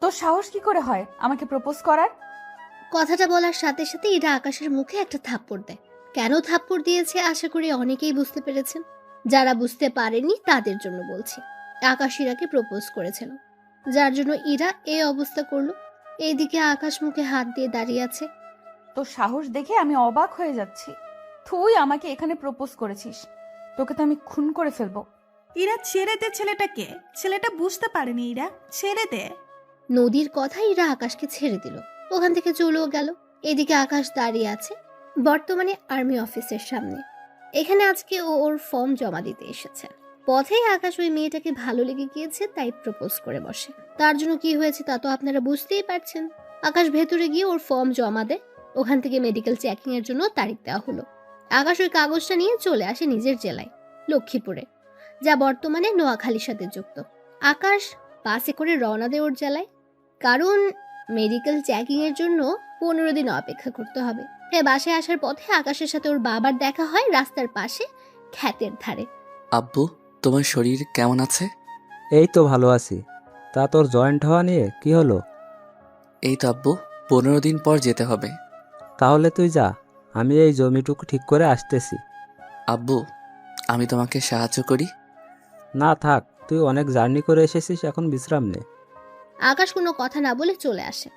তোর সাহস কি করে হয় আমাকে প্রপোজ করার? কথাটা বলার সাথে সাথে ইরা আকাশের মুখে একটা থাপ্পড় দেয়। কেন থাপ্পড় দিয়েছে আশা করি অনেকেই বুঝতে পেরেছেন। যারা বুঝতে পারেনি তাদের জন্য বলছি। আকাশ ইরাকে প্রপোজ করেছিল, যার জন্য ইরা এই অবস্থা করলো। এইদিকে আকাশ মুখে হাত দিয়ে দাঁড়িয়ে আছে। তোর সাহস দেখে আমি অবাক হয়ে যাচ্ছি। তুই আমাকে এখানে প্রপোজ করেছিস, তোকে তো আমি খুন করে ফেলবো। ইরা ছেড়ে দে ছেলেটাকে, ছেলেটা বুঝতে পারেনি। ইরা ছেড়ে দে। নদীর কথা ইরা আকাশকে ছেড়ে দিল, ওখান থেকে চলেও গেল। এদিকে আকাশ দাঁড়িয়ে আছে বর্তমানে আর্মি অফিসের সামনে। এখানে আজকে ও ওর ফর্ম জমা দিতে এসেছে। পথেই আকাশ ওই মেয়েটাকে ভালো লেগে গিয়েছে, তাই প্রপোজ করে বসে। তার জন্য কি হয়েছে তা তো আপনারা বুঝতেই পারছেন। আকাশ ভেতরে গিয়ে ওর ফর্ম জমা দেয়। ওখান থেকে মেডিকেল চেকিং এর জন্য তারিখ দেওয়া হলো। আকাশ ওই কাগজটা নিয়ে চলে আসে নিজের জেলায়, লক্ষ্মীপুরে, যা বর্তমানে নোয়াখালীর সাথে যুক্ত। আকাশ বাসে করে রওনা দেয় ওর জেলায়, কারণ মেডিকেল চেকিং এর জন্য 15 দিন অপেক্ষা করতে হবে। তাই বাসায় আসার পথে আকাশের সাথে ওর বাবার দেখা হয় রাস্তার পাশে ক্ষেতের ধারে। আব্বু, তোমার শরীর কেমন আছে? এই তো ভালো আছি। তা তোর জয়েন্ট হওয়া নিয়ে কি হলো? এই তো আব্বু, 15 দিন পর যেতে হবে। তাহলে তুই যা, আমি এই জমিটুকু ঠিক করে আসতেছি। আব্বু, আমি তোমাকে সাহায্য করি? না থাক, তুই অনেক জার্নি করে এসেছিস, এখন বিশ্রাম নে। আকাশ কোনো কথা না বলে চলে আসে।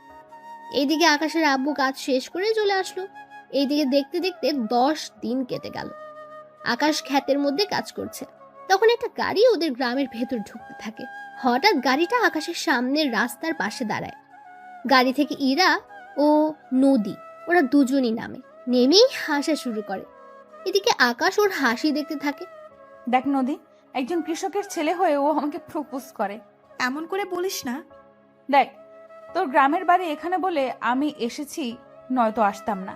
এইদিকে আকাশের আব্বু কাজ শেষ করে চলে আসলো। এইদিকে দেখতে দেখতে 10 দিন কেটে গেল। আকাশ ক্ষেতের মধ্যে কাজ করছে, তখন একটা গাড়ি ওদের গ্রামের ভেতর ঢুকতে থাকে। হঠাৎ গাড়িটা আকাশের সামনের রাস্তার পাশে দাঁড়ায়। গাড়ি থেকে ইরা ও নদী, ওরা দুজনই নামে। নেমেই হাসা শুরু করে। এদিকে আকাশ ওর হাসি দেখতে থাকে। দেখ নদী, একজন কৃষকের ছেলে হয়ে ও আমাকে প্রপোজ করে। এমন করে বলিস না। দেখ, তোর গ্রামের বাড়ি এখানে বলে আমি এসেছি, নয়তো আসতাম না।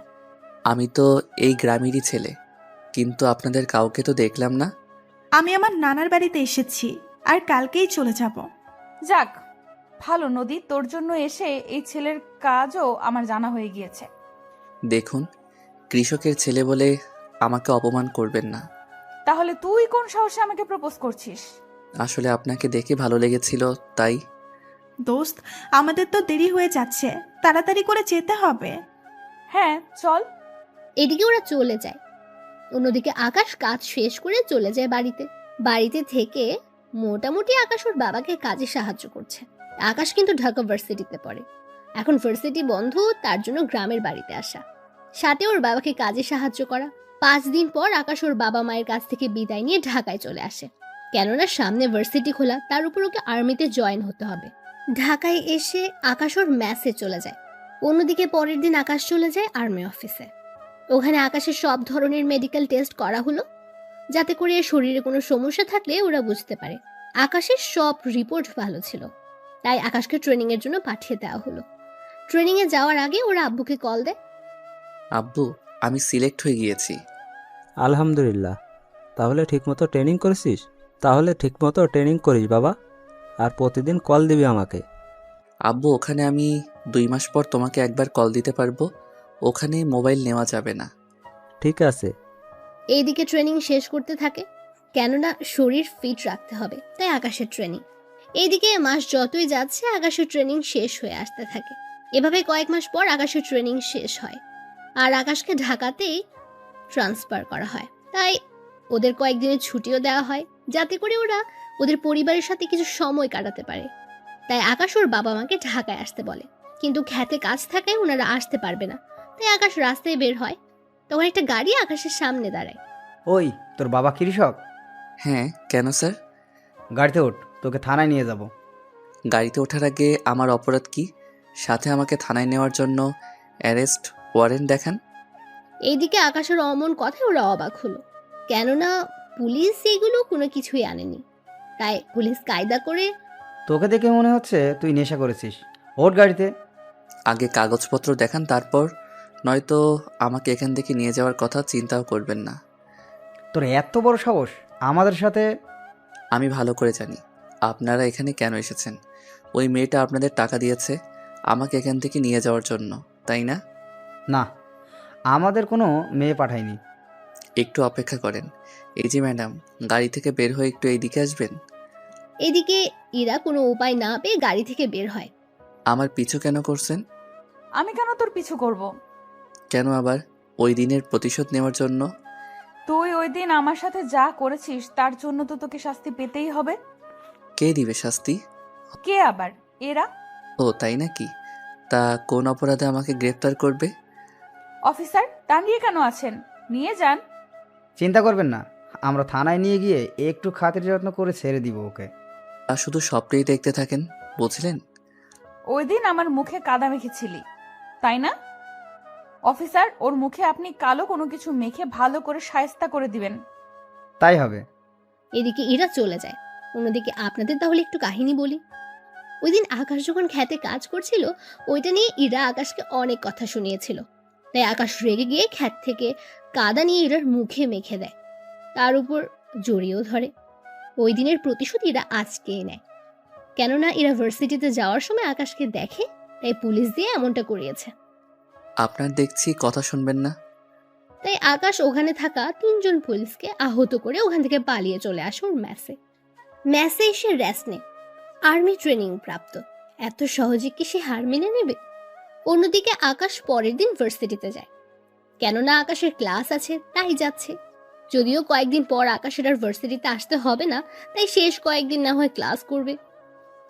আমি তো এই গ্রামেরই ছেলে, কিন্তু আপনাদের কাউকে তো দেখলাম না। আমি আমার নানার বাড়িতে এসেছি, আর কালকেই চলে যাব। যাক ভালো নদী, তোর জন্য এসে এই ছেলের কাজও আমার জানা হয়ে গিয়েছে। দেখুন, কৃষকের ছেলে বলে আমাকে অপমান করবেন না। তাহলে তুই কোন সাহসে আমাকে প্রপোজ করছিস? আসলে আপনাকে দেখে ভালো লেগেছিল, তাই। দোস্ত, আমাদের তো দেরি হয়ে যাচ্ছে, তাড়াতাড়ি করে যেতে হবে। হ্যাঁ চল। এদিকে ওরা চলে যায়। অন্যদিকে আকাশ কাজ শেষ করে চলে যায় বাড়িতে। বাড়িতে থেকে মোটামুটি আকাশ ওর বাবাকে কাজে সাহায্য করছে। আকাশ কিন্তু ঢাকা ভার্সিটিতে পড়ে। এখন ভার্সিটি বন্ধ, তার জন্য গ্রামের বাড়িতে আসা, সাথে ওর বাবাকে কাজে সাহায্য করা। 5 দিন পর আকাশ ওর বাবা মায়ের কাছ থেকে বিদায় নিয়ে ঢাকায় চলে আসে। কেননা সামনে ভার্সিটি খোলা, তার উপর ওকে আর্মিতে জয়েন হতে হবে। ঢাকায় এসে আকাশ ওর ম্যাসে চলে যায়। অন্যদিকে পরের দিন আকাশ চলে যায় আর্মি অফিসে। ওখানে আকাশের সব ধরনের মেডিকেল টেস্ট করা হলো, যাতে করে শরীরে কোনো সমস্যা থাকলে ওরা বুঝতে পারে। আকাশের সব রিপোর্ট ভালো ছিল, তাই আকাশকে ট্রেনিং এর জন্য পাঠিয়ে দেওয়া হলো। ট্রেনিং এ যাওয়ার আগে ওরা আব্বুকে কল দেয়। আব্বু, আমি সিলেক্ট হয়ে গিয়েছি। আলহামদুলিল্লাহ। তাহলে ঠিকমতো ট্রেনিং করিস বাবা, আর প্রতিদিন কল দিবি আমাকে। আব্বু, ওখানে আমি 2 মাস পর তোমাকে একবার কল দিতে পারবো। ওখানে মোবাইল নেওয়া যাবে না। ঠিক আছে। এইদিকে ট্রেনিং শেষ করতে থাকে, কেননা শরীর ফিট রাখতে হবে, তাই আকাশের ট্রেনিং। এইদিকে মাস যতই যাচ্ছে আকাশের ট্রেনিং শেষ হয়ে আসতে থাকে। এভাবে কয়েক মাস পর আকাশের ট্রেনিং শেষ হয়, আর আকাশকে ঢাকাতেই ট্রান্সফার করা হয়। তাই ওদের কয়েকদিনের ছুটিও দেওয়া হয়, যাতে করে ওরা ওদের পরিবারের সাথে কিছু সময় কাটাতে পারে। তাই আকাশ ওর বাবা মাকে ঢাকায় আসতে বলে, কিন্তু খেতে কাজ থাকায় ওনারা আসতে পারবে না। তাই আকাশ রাস্তায় বের হয়, তখন একটা গাড়ি আকাশের সামনে দাঁড়ায়। ওই, তোর বাবা কৃষক? হ্যাঁ, কেন স্যার? গাড়িতে ওঠ, তোকে থানায় নিয়ে যাব। গাড়িতে ওঠার আগে আমার অপরাধ কি? সাথে আমাকে থানায় নেওয়ার জন্য অ্যারেস্ট ওয়ারেন্ট দেখান। এইদিকে আকাশের অমন কথায় ওরা অবাক হলো, কেননা পুলিশ এগুলো কোনো কিছুই আনেনি। তাই পুলিশ কায়দা করে, তোকে দেখে মনে হচ্ছে তুই নেশা করেছিস, ওঠ গাড়িতে। আগে কাগজপত্র দেখান, তারপর নয়তো আমাকে এখান থেকে নিয়ে যাওয়ার কথা চিন্তাও করবেন না। তোর এত বড় সাহস আমাদের সাথে! আমি ভালো করে জানি আপনারা এখানে কেন এসেছেন। ওই মেয়েটা আপনাদের টাকা দিয়েছে আমাকে এখান থেকে নিয়ে যাওয়ার জন্য, তাই না? না, আমাদের কোনো মেয়ে পাঠায়নি। একটু অপেক্ষা করেন। এই যে ম্যাডাম, গাড়ি থেকে বের হয়ে একটু এইদিকে আসবেন। এদিকে ইরা কোনো উপায় না পেয়ে গাড়ি থেকে বের হয়। আমার পিছু কেন করছেন? আমি কেন তোর পিছু করব? কেন আবার? ওই দিনের প্রতিশোধ নেওয়ার জন্য? তুই ওই দিন আমার সাথে যা করেছিস তার জন্য তো তোকে শাস্তি পেতেই হবে। কে দিবে শাস্তি? কে আবার? এরা। ও তাই নাকি? তা কোন অপরাধে আমাকে গ্রেপ্তার করবে? অফিসার টাঙিয়ে কেন আছেন? নিয়ে যান। চিন্তা করবেন না, আমরা থানায় নিয়ে গিয়ে একটু খাতির যত্ন করে ছেড়ে দিব ওকে। আর শুধু স্বপ্নেই দেখতে থাকেন, বুঝলেন? ওই দিন আমার মুখে কাদা মেখেছিলি, তাই না? অফিসার, ওর মুখে আপনি কালো কোনো কিছু মেখে ভালো করে শায়েস্তা করে দিবেন। তাই হবে। এদিকে ইরা চলে যায়। অন্যদিকে আপনাদের তাহলে একটু কাহিনী বলি। ওই দিন আকাশ যখন খেতে কাজ করছিল, ওইটা নিয়ে ইরা আকাশকে অনেক কথা শুনিয়েছিল। তাই আকাশ রেগে গিয়ে ক্ষেত থেকে কাদা নিয়ে ইরার মুখে মেখে দেয়, তার উপর জড়িয়েও ধরে। ওই দিনের প্রতিশোধ ইরা আজকেই নেয়। কেননা ইরা ভার্সিটিতে যাওয়ার সময় আকাশকে দেখে, তাই পুলিশ দিয়ে এমনটা করিয়েছে। আপনার দেখছি কথা শুনবেন না। তাই আকাশ ওখানে থাকা 3জন পুলিশকে আহত করে ওখান থেকে পালিয়ে চলে আসে ওর ম্যাসে এসে রেস্ট নেয়। আর্মি ট্রেনিং প্রাপ্ত, এত সহজে কি সে হার মেনে নেবে? অন্যদিকে আকাশ পরের দিন ভার্সিটিতে যায়। কেননা আকাশের ক্লাস আছে তাই যাচ্ছে। যদিও কয়েকদিন পর আকাশের আর ভার্সিটিতে আসতে হবে না, তাই শেষ কয়েকদিন না হয় ক্লাস করবে।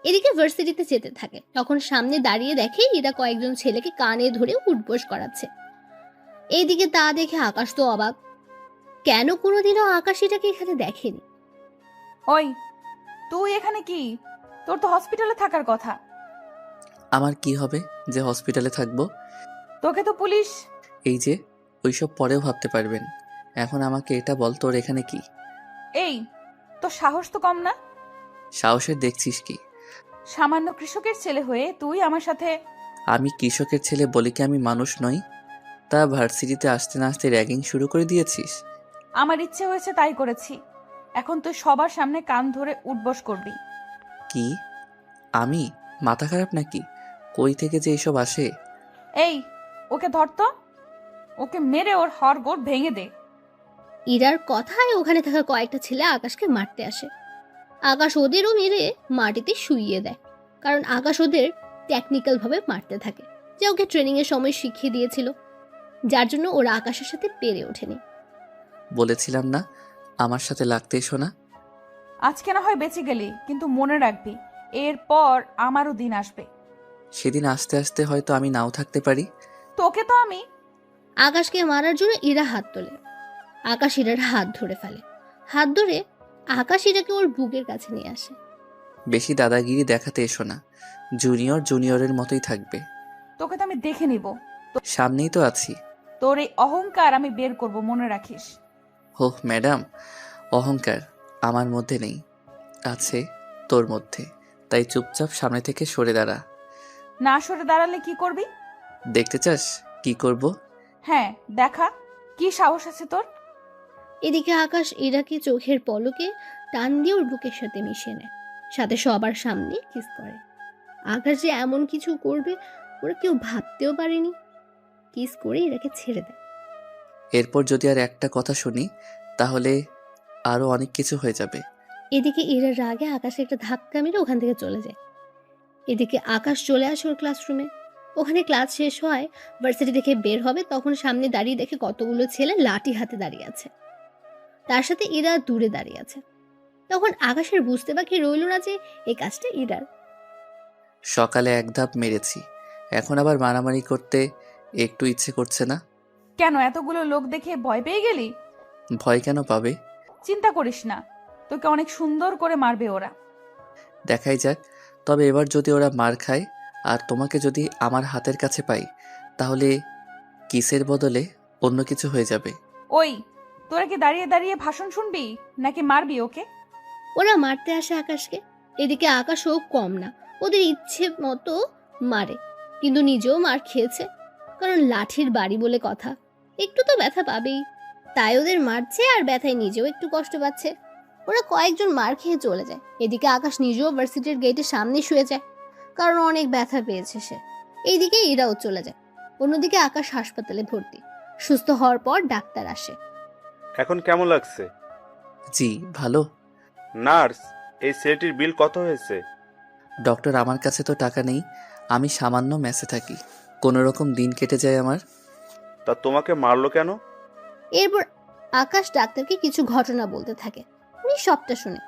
এদিকে ভার্সিটিতে যেতে থাকে, তখন সামনে দাঁড়িয়ে দেখে এরা কয়েকজন ছেলেকে কানে ধরে উঠবোস করাচ্ছে। এইদিকে তা দেখে আকাশ তো অবাক, কেন কোনোদিনও আকাশ এটাকে এখানে দেখেনি। ওই, তুই এখানে কি? তোর তো হসপিটালে থাকার কথা। আমার কি হবে যে হসপিটালে থাকবো? তোকে তো পুলিশ। এই যে, ওইসব পরেও ভাবতে পারবেন। এখন আমাকে এটা বল, তোর এখানে কি? এই, তোর সাহস তো কম না? সাহসের দেখছিস কি? সামান্য কৃষকের ছেলে হয়ে তুই আমার সাথে। আমি কৃষকের ছেলে বলে কি আমি মানুষ নই? তা ভার্সিটিতে আসতে না আসতে র্যাগিং শুরু করে দিয়েছিস? আমার ইচ্ছে হয়েছে তাই করেছি। এখন তুই সবার সামনে কান ধরে উঠবস করবি। কি? আমি মাথা খারাপ নাকি? কই থেকে যে এসব আসে? এই, ওকে ধর তো। ওকে মেরে ওর হাড়গোড় ভেঙে দে। ইরার কথায় ওখানে থাকা কয়েকটা ছেলে আকাশকে মারতে আসে। আকাশ ওদেরও মেরে মাটিতে শুইয়ে দেয়, কারণ আকাশ ওদের টেকনিক্যাল ভাবে মারতে থাকে, যা ওকে ট্রেনিং এর সময় শিখিয়ে দিয়েছিল, যার জন্য ওরা আকাশের সাথে পেরে ওঠেনি। বলেছিলাম না আমার সাথে লাগতে এসো না? আজকে না হয় বেঁচে গেলি, কিন্তু মনে রাখবি এরপর আমারও দিন আসবে। সেদিন আসতে আসতে হয়তো আমি নাও থাকতে পারি। তোকে তো আমি। আকাশকে মারার জন্য ইরা হাত তোলে। আকাশ ইরার হাত ধরে ফেলে। হাত ধরে আকাশ ইরাকে ওর বুকের কাছে নিয়ে আসে। বেশি দাদাগিরি দেখাতে এসো না, জুনিয়র জুনিয়রের মতোই থাকবে। তোকে তো আমি দেখে নিব। সামনেই তো আছি। তোর এই অহংকার আমি বের করব, মনে রাখিস। হো ম্যাডাম, অহংকার আমার মধ্যে নেই, আছে তোর মধ্যে। তাই চুপচাপ সামনে থেকে সরে দাঁড়া। না সরে দাঁড়ালে কি করবি? দেখতে চাস কি করব? হ্যাঁ, দেখা। কি সাহস আছে তোর? এদিকে আকাশ ইরাকে চোখের পলকে টান দিয়ে ওর বুকের সাথে মিশিয়ে নেয়, সাথে সবার সামনে কিস করে। আকাশ যে এমন কিছু করবে ওরা কেউ ভাবতেও পারেনি। কিস করে ইরাকে ছেড়ে দেয়। এরপর যদি আর একটা কথা শুনি তাহলে আরো অনেক কিছু হয়ে যাবে। এদিকে ইরার রাগে আকাশে একটা ধাক্কা মেরে ওখান থেকে চলে যায়। এদিকে আকাশ চলে আসে ওর ক্লাসরুমে। ওখানে ক্লাস শেষ হয়, ভার্সিটি থেকে বের হবে, তখন সামনে দাঁড়িয়ে দেখে কতগুলো ছেলে লাঠি হাতে দাঁড়িয়ে আছে, তার সাথে ইরা দূরে দাঁড়িয়ে আছে। তখন আকাশের বুঝতে বাকি রইল না যে এই কাজটা ইরার। সকালে এক ধাপ মেরেছি, এখন আবার মারামারি করতে একটু ইচ্ছে করছে না। কেন এতগুলো লোক দেখে ভয় পেয়ে গেলি? ভয় কেন পাবে? চিন্তা করিস না, তোকে অনেক সুন্দর করে মারবে ওরা। দেখাই যাক। তবে এবার যদি ওরা মার খায় আর তোমাকে যদি আমার হাতের কাছে পাই, তাহলে কিসের বদলে অন্য কিছু হয়ে যাবে। ওই, তোরা কি দাঁড়িয়ে দাঁড়িয়ে ভাষণ শুনবি নাকি মারবি ওকে? ওরা মারতে আসে আকাশকে। এদিকে আকাশও কম না, ওদের ইচ্ছে মতো মারে, কিন্তু নিজেও মার খেয়েছে, কারণ লাঠির বাড়ি বলে কথা, একটু তো ব্যথা পাবেই। তাই ওদের মারছে আর ব্যথায় নিজেও একটু কষ্ট পাচ্ছে। ওরা কয়েকজন মার খেয়ে চলে যায়। এদিকে আকাশ নিজেও ভার্সিটির গেটের সামনে শুয়ে যায়, কারণ অনেক ব্যথা পেয়েছে সে। এইদিকে এরাও চলে যায়। অন্যদিকে আকাশ হাসপাতালে ভর্তি। সুস্থ হওয়ার পর ডাক্তার আসে। এখন কেমন লাগছে? জি ভালো। নার্স, এই ছেলেটির বিল কত হয়েছে? ডক্টর, আমার কাছে তো টাকা নেই, আমি সামান্য মেসে থাকি, কোনো রকম দিন কেটে যায় আমার। তা তোমাকে মারলো কেন? এরপর আকাশ ডাক্তারকে কিছু ঘটনা বলতে থাকে। উনি সবটা শুনে।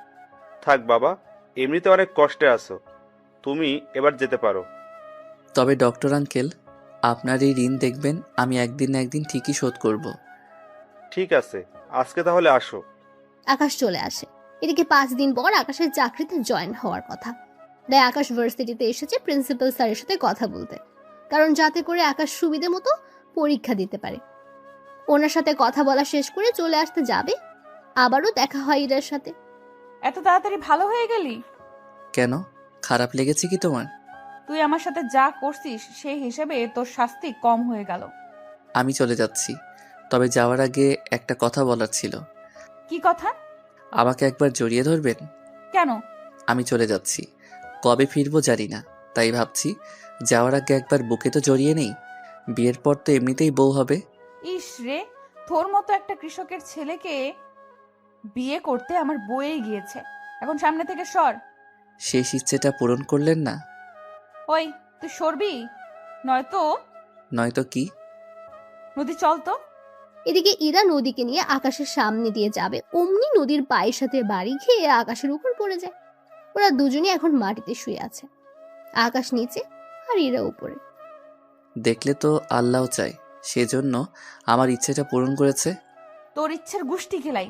থাক বাবা, এমনিতে অনেক কষ্টে আছো, তুমি এবার যেতে পারো। তবে ডক্টর আঙ্কেল, আপনার এই ঋণ দেখবেন আমি একদিন না একদিন ঠিকই শোধ করব। ঠিক আছে, আজকে তাহলে আসো। আকাশ চলে আসে। এদিকে 5 দিন পর আকাশের চাকরিতে জয়েন হওয়ার কথা। তাই আকাশ ভার্সিটিতে এসেছে প্রিন্সিপাল স্যারের সাথে কথা বলতে, কারণ যাতে করে আকাশ সুবিধে মতো পরীক্ষা দিতে পারে। ওনার সাথে কথা বলা শেষ করে চলে আসতে যাবে, আবারও দেখা হয় ইরার সাথে। এত তাড়াতাড়ি ভালো হয়ে গেলি? কেন, খারাপ লেগেছে কি তোমার? তুই আমার সাথে যা করছিস সেই হিসেবে তোর শাস্তি কম হয়ে গেল। আমি চলে যাচ্ছি, তবে যাওয়ার আগে একটা কথা বলার ছিল। কি কথা? আমাকে একবার জড়িয়ে ধরবেন? কেন? আমি চলে যাচ্ছি, কবে ফিরবো জানি না, তাই ভাবছি যাওয়ার আগে একবার বুকে তো জড়িয়ে নেই। বিয়ের পর তো এমনিতেই বউ হবে। ইস রে, তোর মতো একটা কৃষকের ছেলেকে বিয়ে করতে আমার বয়েই গিয়েছে। এখন সামনে থেকে সর। শেষ ইচ্ছেটা পূরণ করলেন না? ওই, তুই সরবি নয়তো। নয়তো কি? নদী চল তো। এদিকে ইরা নদীকে নিয়ে আকাশের সামনে দিয়ে যাবে, অমনি নদীর পায়ের সাথে বাড়ি খেয়ে আকাশের উপর পড়ে যায়। ওরা দুজনই এখন মাটিতে শুয়ে আছে, আকাশ নিচে আর ইরা উপরে। দেখলে তো আল্লাহ চায়, সেজন্য আমার ইচ্ছেটা পূরণ করেছে। তোর ইচ্ছের গুষ্টি খেলাই।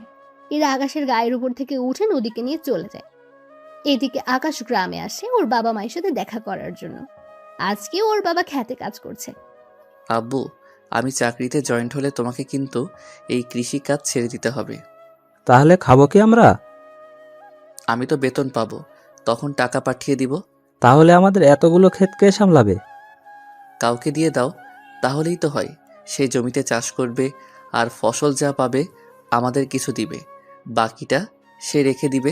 ইরা আকাশের গায়ের উপর থেকে উঠে নদীকে নিয়ে চলে যায়। এদিকে আকাশ গ্রামে আসে ওর বাবা মায়ের সাথে দেখা করার জন্য। আজকে ওর বাবা খেতে কাজ করছে। আব্বু, আমি চাকরিতে জয়েন্ট হলে তোমাকে কিন্তু এই কৃষি কাজ ছেড়ে দিতে হবে। তাহলে খাবো কি আমরা? আমি তো বেতন পাবো, তখন টাকা পাঠিয়ে দিব। তাহলে আমাদের এতগুলো ক্ষেত কে সামলাবে? কাউকে দিয়ে দাও, তাহলেই তো হয়। সেই জমিতে চাষ করবে, আর ফসল যা পাবে আমাদের কিছু দিবে, বাকিটা সে রেখে দিবে।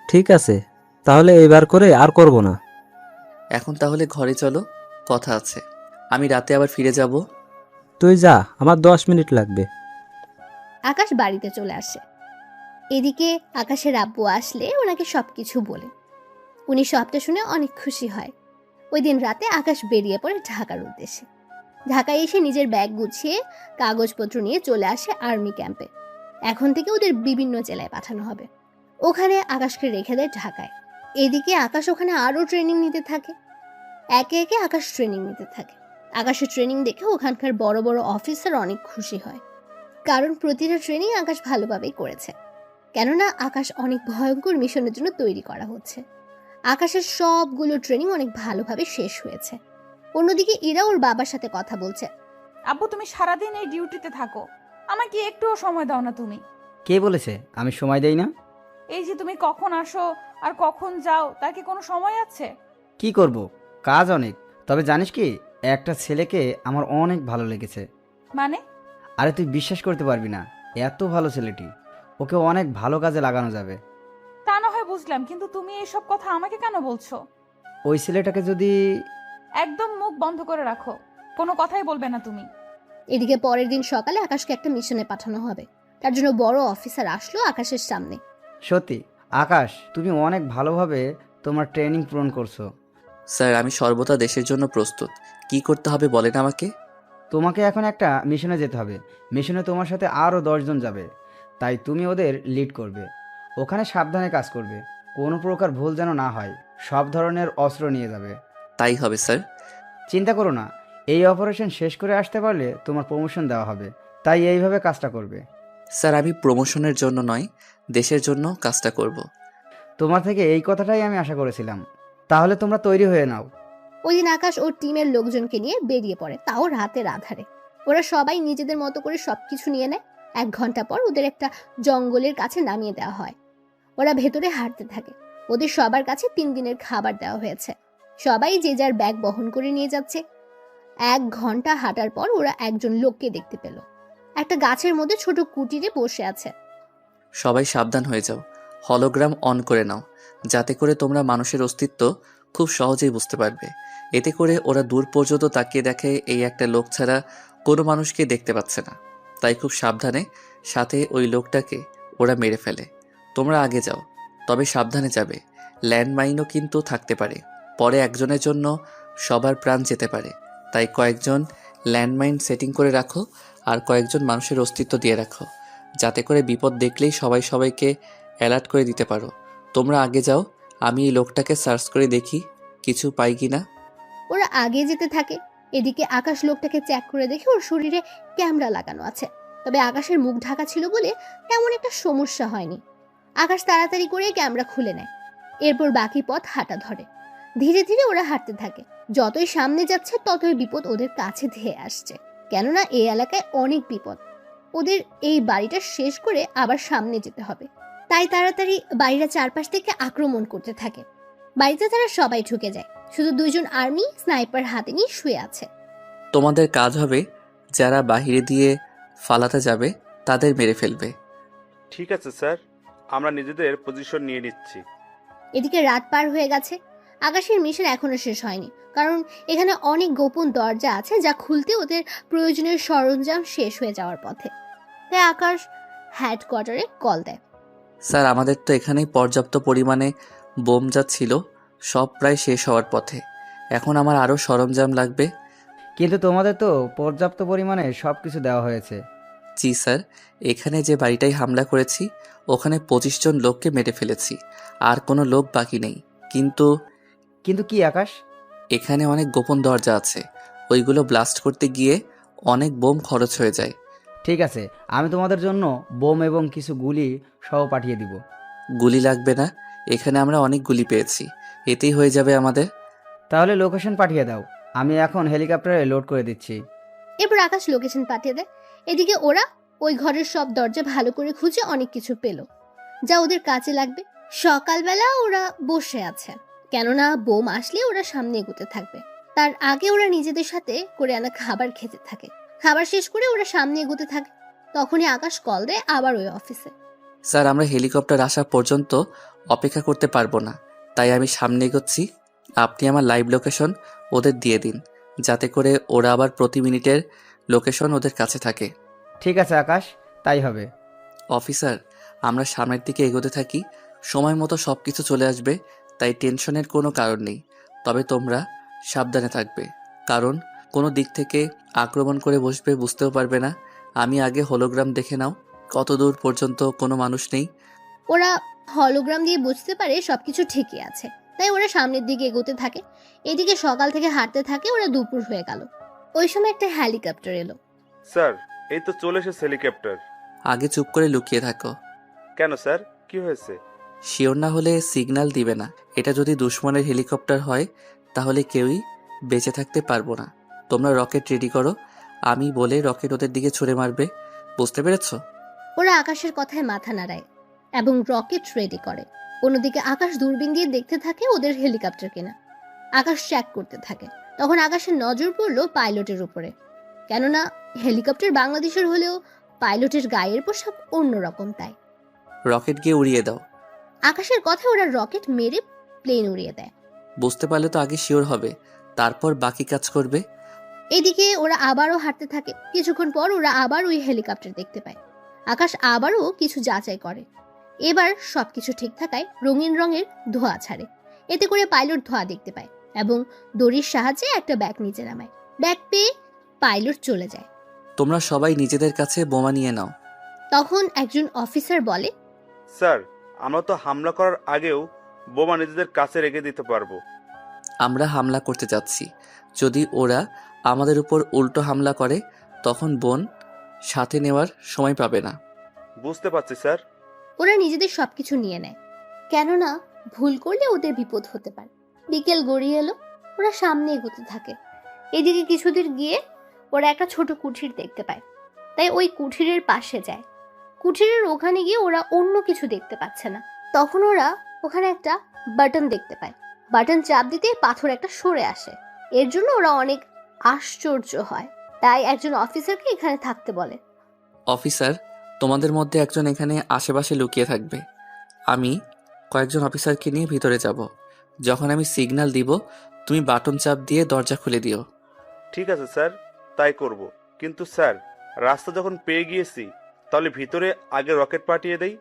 ঠিক আছে, তাহলে এবার করে আর করব না। এখন তাহলে ঘরে চলো, কথা আছে। আমি রাতে আবার ফিরে যাব। তুই যা, আমার 10 মিনিট লাগবে। আকাশ বাড়িতে চলে আসে। এদিকে আকাশের আব্বু আসলে ওনাকে সবকিছু বলে। উনি সবটা শুনে অনেক খুশি হয়। ওই দিন রাতে আকাশ বেরিয়ে পড়ে ঢাকার উদ্দেশ্যে। ঢাকায় এসে নিজের ব্যাগ গুছিয়ে কাগজপত্র নিয়ে চলে আসে আর্মি ক্যাম্পে। এখন থেকে ওদের বিভিন্ন জেলায় পাঠানো হবে। ওখানে আকাশকে রেখে দেয় ঢাকায়। এদিকে আকাশ ওখানে আরও ট্রেনিং নিতে থাকে। একে একে আকাশ ট্রেনিং নিতে থাকে। আকাশের ট্রেনিং দেখে ওখানকার বড় বড় অফিসার অনেক খুশি হয়, কারণ প্রতিটা ট্রেনিং আকাশ ভালোভাবেই করেছে। কেননা আকাশ অনেক ভয়ঙ্কর মিশনের জন্য তৈরি করা হচ্ছে। আকাশের সবগুলো ট্রেনিং অনেক ভালোভাবে শেষ হয়েছে। অন্যদিকে ইরা ওর বাবার সাথে কথা বলছে। আব্বু, তুমি সারাদিন এই ডিউটিতে থাকো, আমাকে একটুও সময় দাও না তুমি? কে বলেছে আমি সময় দেই না? এই যে তুমি কখন আসো আর কখন যাও, তার কি কোনো সময় আছে? কি করব, কাজ অনেক। তবে জানিস কি, একটা ছেলেকে আমার অনেক ভালো লেগেছে। মানে? আরে তুই বিশ্বাস করতে পারবি না, এত ভালো ছেলেটি, ওকে অনেক ভালো কাজে লাগানো যাবে। তা না হয় বুঝলাম, কিন্তু তুমি এইসব কথা আমাকে কেন বলছো? ওই ছেলেটাকে যদি... একদম মুখ বন্ধ করে রাখো, কোনো কথাই বলবে না তুমি। এদিকে পরের দিন সকালে আকাশকে একটা মিশনে পাঠানো হবে। তার জন্য বড় অফিসার আসলো আকাশের সামনে। সত্যি আকাশ, তুমি অনেক ভালোভাবে তোমার ট্রেনিং পূরণ করছো। স্যার, আমি সর্বদা দেশের জন্য প্রস্তুত। কি করতে হবে বলেন আমাকে। তোমাকে এখন একটা মিশনে যেতে হবে। মিশনে তোমার সাথে আরও 10 জন যাবে, তাই তুমি ওদের লিড করবে। ওখানে সাবধানে কাজ করবে, কোনো প্রকার ভুল যেন না হয়। সব ধরনের অস্ত্র নিয়ে যাবে। তাই হবে স্যার। চিন্তা করো না, এই অপারেশন শেষ করে আসতে পারলে তোমার প্রমোশন দেওয়া হবে, তাই এইভাবে কাজটা করবে। স্যার, আমি প্রমোশনের জন্য নয়, দেশের জন্য কাজটা করব। তোমার থেকে এই কথাটাই আমি আশা করেছিলাম। তাহলে তোমরা তৈরি হয়ে নাও। ওই দিন আকাশ ওর টিমের লোকজনকে নিয়ে বেরিয়ে পড়ে, তাও রাতের আধারে। ওরা সবাই নিজেদের মতো করে সবকিছু নিয়ে নেয়। 1 ঘন্টা পর ওদের একটা জঙ্গলের কাছে নামিয়ে দেওয়া হয়। ওরা ভেতরে হাঁটতে থাকে। ওদের সবার কাছে 3 দিনের খাবার দেওয়া হয়েছে। সবাই যে যার ব্যাগ বহন করে নিয়ে যাচ্ছে। 1 ঘন্টা হাঁটার পর ওরা একজন লোককে দেখতে পেল। একটা গাছের মধ্যে ছোট কুটিরে বসে আছে। সবাই সাবধান হয়ে যাও, হলোগ্রাম অন করে নাও, যাতে করে তোমরা মানুষের অস্তিত্ব খুব সহজেই বুঝতে পারবে। এতে করে ওরা দূর পর্যন্ত তাকিয়ে দেখে এই একটা লোক ছাড়া কোনো মানুষকে দেখতে পাচ্ছে না। তাই খুব সাবধানে, সাথে ওই লোকটাকে ওরা মেরে ফেলে। তোমরা আগে যাও, তবে সাবধানে যাবে। ল্যান্ডমাইনও কিন্তু থাকতে পারে। পরে একজনের জন্য সবার প্রাণ যেতে পারে। তাই কয়েকজন ল্যান্ডমাইন সেটিং করে রাখো আর কয়েকজন মানুষের অস্তিত্ব দিয়ে রাখো, যাতে করে বিপদ দেখলেই সবাই সবাইকে অ্যালার্ট করে দিতে পারো। তোমরা আগে যাও, আমি এই লোকটাকে সার্চ করে দেখি কিছু পাই কি না। ওরা আগে যেতে থাকে। এদিকে আকাশ লোকটাকে চেক করে দেখে ওর শরীরে ক্যামেরা লাগানো আছে। তবে আকাশের মুখ ঢাকা ছিল বলে তেমন একটা সমস্যা হয়নি। আকাশ তাড়াতাড়ি করে ক্যামেরা খুলে নেয়। এরপর বাকি পথ হাঁটা ধরে। ধীরে ধীরে ওরা হাঁটতে থাকে। যতই সামনে যাচ্ছে ততই বিপদ ওদের কাছে ধেয়ে আসছে। কেননা এই এলাকায় অনেক বিপদ। ওদের এই বাড়িটা শেষ করে আবার সামনে যেতে হবে। তাই তাড়াতাড়ি বাড়িটা চারপাশ থেকে আক্রমণ করতে থাকে। বাড়িতে তারা সবাই ঢুকে যায়। শুধু 2 জন আর্মি স্নাইপার হাতে নিয়ে শুয়ে আছে। তোমাদের কাজ হবে যারা বাহিরে দিয়ে ফালাতে যাবে তাদের মেরে ফেলবে। ঠিক আছে স্যার, আমরা নিজেদের পজিশন নিয়ে নিচ্ছি। এদিকে রাত পার হয়ে গেছে। আকাশের মিশন এখনো শেষ হয়নি, কারণ এখানে অনেক গোপন দরজা আছে যা খুলতে ওদের প্রয়োজনীয় সরঞ্জাম শেষ হয়ে যাওয়ার পথে। তাই আকাশ হেডকোয়ার্টারে কল দেয়। স্যার, আমাদের তো এখানেই পর্যাপ্ত পরিমাণে বোম যা ছিল সব প্রায় শেষ হওয়ার পথে। এখন আমার আরও সরঞ্জাম লাগবে। কিন্তু তোমাদের তো পর্যাপ্ত পরিমাণে সব কিছু দেওয়া হয়েছে। জি স্যার, এখানে যে বাড়িটায় হামলা করেছি ওখানে 25 জন লোককে মেরে ফেলেছি, আর কোনো লোক বাকি নেই। কিন্তু কিন্তু কি আকাশ? এখানে অনেক গোপন দরজা আছে, ওইগুলো ব্লাস্ট করতে গিয়ে অনেক বোম খরচ হয়ে যায়। ঠিক আছে, আমি তোমাদের জন্য বোম এবং কিছু গুলি সহ পাঠিয়ে দিব। গুলি লাগবে না, এখানে আমরা অনেক গুলি পেয়েছি, এতেই হয়ে যাবে আমাদের। তাহলে লোকেশন পাঠিয়ে দাও, আমি এখন হেলিকপ্টারে লোড করে দিচ্ছি। এরপর আকাশ লোকেশন পাঠিয়ে দেয়। এদিকে ওরা ওই ঘরের সব দরজা ভালো করে খুঁজে অনেক কিছু পেল যা ওদের কাজে লাগবে। সকালবেলা ওরা বসে আছে, কেননা বোম আসলে ওরা সামনে এগোতে থাকবে। তার আগে ওরা নিজেদের সাথে করে আনা খাবার খেতে থাকে। খাবার শেষ করে ওরা সামনে এগোতে থাকে। তখনই আকাশ কল দেয় আবার ওই অফিসে। স্যার, আমরা হেলিকপ্টার আসা পর্যন্ত অপেক্ষা করতে পারবো না, তাই আমি সামনে এগোচ্ছি। আপনি আমার লাইভ লোকেশন ওদের দিয়ে দিন, যাতে করে ওরা আবার প্রতি মিনিটের লোকেশন ওদের কাছে থাকে। ঠিক আছে আকাশ, তাই হবে। অফিসার, আমরা সামনের দিকে এগোতে থাকি, সময় মতো সব কিছু চলে আসবে, তাই টেনশনের কোনো কারণ নেই। তবে তোমরা সাবধানে থাকবে, কারণ কোনো দিক থেকে আক্রমণ করে বসবে বুঝতেও পারবে না। আমি আগে হোলোগ্রাম দেখে নাও, কত দূর পর্যন্ত কোনো মানুষ নেই। ওরা হলোগ্রাম দিয়ে বুঝতে পারে সবকিছু ঠিকই আছে, তাই ওরা সামনের দিকে এগোতে থাকে। এদিকে সকাল থেকে হাঁটতে থাকে। ওরা দুপুর হয়ে গেল। ওই সময় একটা হেলিকপ্টার এলো। স্যার, এই তো চলে এসেছে হেলিকপ্টার। আগে চুপ করে লুকিয়ে থাকো। কেন স্যার, কি হয়েছে? শিওর না হলে সিগন্যাল দিবে না। এটা যদি দুশ্মনের হেলিকপ্টার হয় তাহলে কেউই বেঁচে থাকতে পারবো না। তোমরা রকেট রেডি করো, আমি বলে রকেট ওদের দিকে ছুড়ে মারবে, বুঝতে পেরেছো? ওরা আকাশের কথায় মাথা নাড়ায় এবং রকেট রেডি করে। অন্যদিকে আকাশ দূরবীন দিয়ে দেখতে থাকে ওদের হেলিকপ্টার কিনা। আকাশ চেক করতে থাকে। তখন আকাশের নজর পড়লো পাইলটের উপরে, কেননা হেলিকপ্টার বাংলাদেশের হলেও পাইলটের গায়ের পোশাক অন্যরকম। তাই রকেট গিয়ে উড়িয়ে দাও। আকাশের কথায় ওরা রকেট মেরে প্লেন উড়িয়ে দেয়। বুঝতে পারলে তো আগে শিওর হবে, তারপর বাকি কাজ করবে। এদিকে ওরা আবারও হাঁটতে থাকে। কিছুক্ষণ পর ওরা আবার ওই হেলিকপ্টার দেখতে পায়। আকাশ আবারও কিছু যাচাই করে। এবার সবকিছু ঠিক থাকায় রঙিন রঙের ধোঁয়া ছাড়ে। এতে করে পাইলট ধোঁয়া দেখতে পায় এবং দড়ির সাহায্যে একটা ব্যাগ নিচে নামায়। ব্যাগ পেয়ে পাইলট চলে যায়। তোমরা সবাই নিজেদের কাছে বোমা নিয়ে নাও। তখন একজন অফিসার বলে, স্যার, আমরা তো হামলা করার আগেও বোমা নিজেদের কাছে রেখে দিতে পারবো। আমরা হামলা করতে যাচ্ছি, যদি ওরা আমাদের উপর উল্টো হামলা করে তখন বোন সাথে নেওয়ার সময় পাবে না। বুঝতে পারছি স্যার। ওরা নিজেদের সবকিছু নিয়ে নেয়, কেননা ভুল করলে ওদের বিপদ হতে পারে। বিকেল গড়িয়ে এলো। ওরা সামনে এগোতে থাকে। এদিকে কিছুদূর গিয়ে ওরা একটা ছোট কুঠির দেখতে পায়, তাই ওই কুঠিরের পাশে যায়। কুঠিরের ওখানে গিয়ে ওরা অন্য কিছু দেখতে পাচ্ছে না। তখন ওরা ওখানে একটা বাটন দেখতে পায়। বাটন চাপ দিতে পাথর একটা সরে আসে। এর জন্য ওরা অনেক আশ্চর্য হয়। তাই একজন অফিসারকে এখানে থাকতে বলে। অফিসার, তোমাদের মধ্যে একজন এখানে আশেপাশে লুকিয়ে থাকবে। আমি কয়েকজন অফিসারকে নিয়ে ভিতরে যাব। যখন আমি সিগন্যাল দিব তুমি বাটন চাপ দিয়ে দরজা খুলে দিও। ঠিক আছে স্যার, তাই করব। কিন্তু স্যার, রাস্তা যখন পেয়ে গিয়েছি তাহলে ভিতরে আগে রকেট পাঠিয়ে দেই,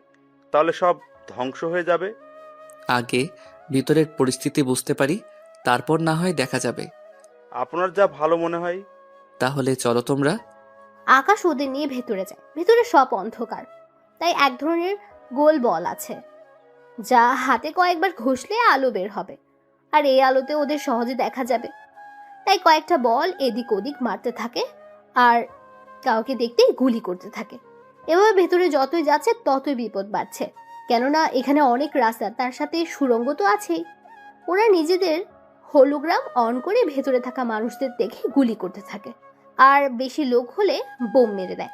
তাহলে সব ধ্বংস হয়ে যাবে। আগে ভিতরের পরিস্থিতি বুঝতে পারি, তারপর না হয় দেখা যাবে। আপনার যা ভালো মনে হয়। তাহলে চলো তোমরা। আকাশ ওদের নিয়ে ভেতরে যায়। ভেতরে সব অন্ধকার, তাই এক ধরনের গোল বল আছে যা হাতে কয়েকবার ঘষলে আলো বের হবে, আর এই আলোতে ওদের সহজে দেখা যাবে। তাই কয়েকটা বল এদিক ওদিক মারতে থাকে আর কাউকে দেখতেই গুলি করতে থাকে। এভাবে ভেতরে যতই যাচ্ছে ততই বিপদ বাড়ছে, কেননা এখানে অনেক রাস্তা, তার সাথে সুড়ঙ্গ তো আছেই। ওরা নিজেদের হোলোগ্রাম অন করে ভেতরে থাকা মানুষদের দেখে গুলি করতে থাকে, আর বেশি লোক হলে বোম মেরে দেয়।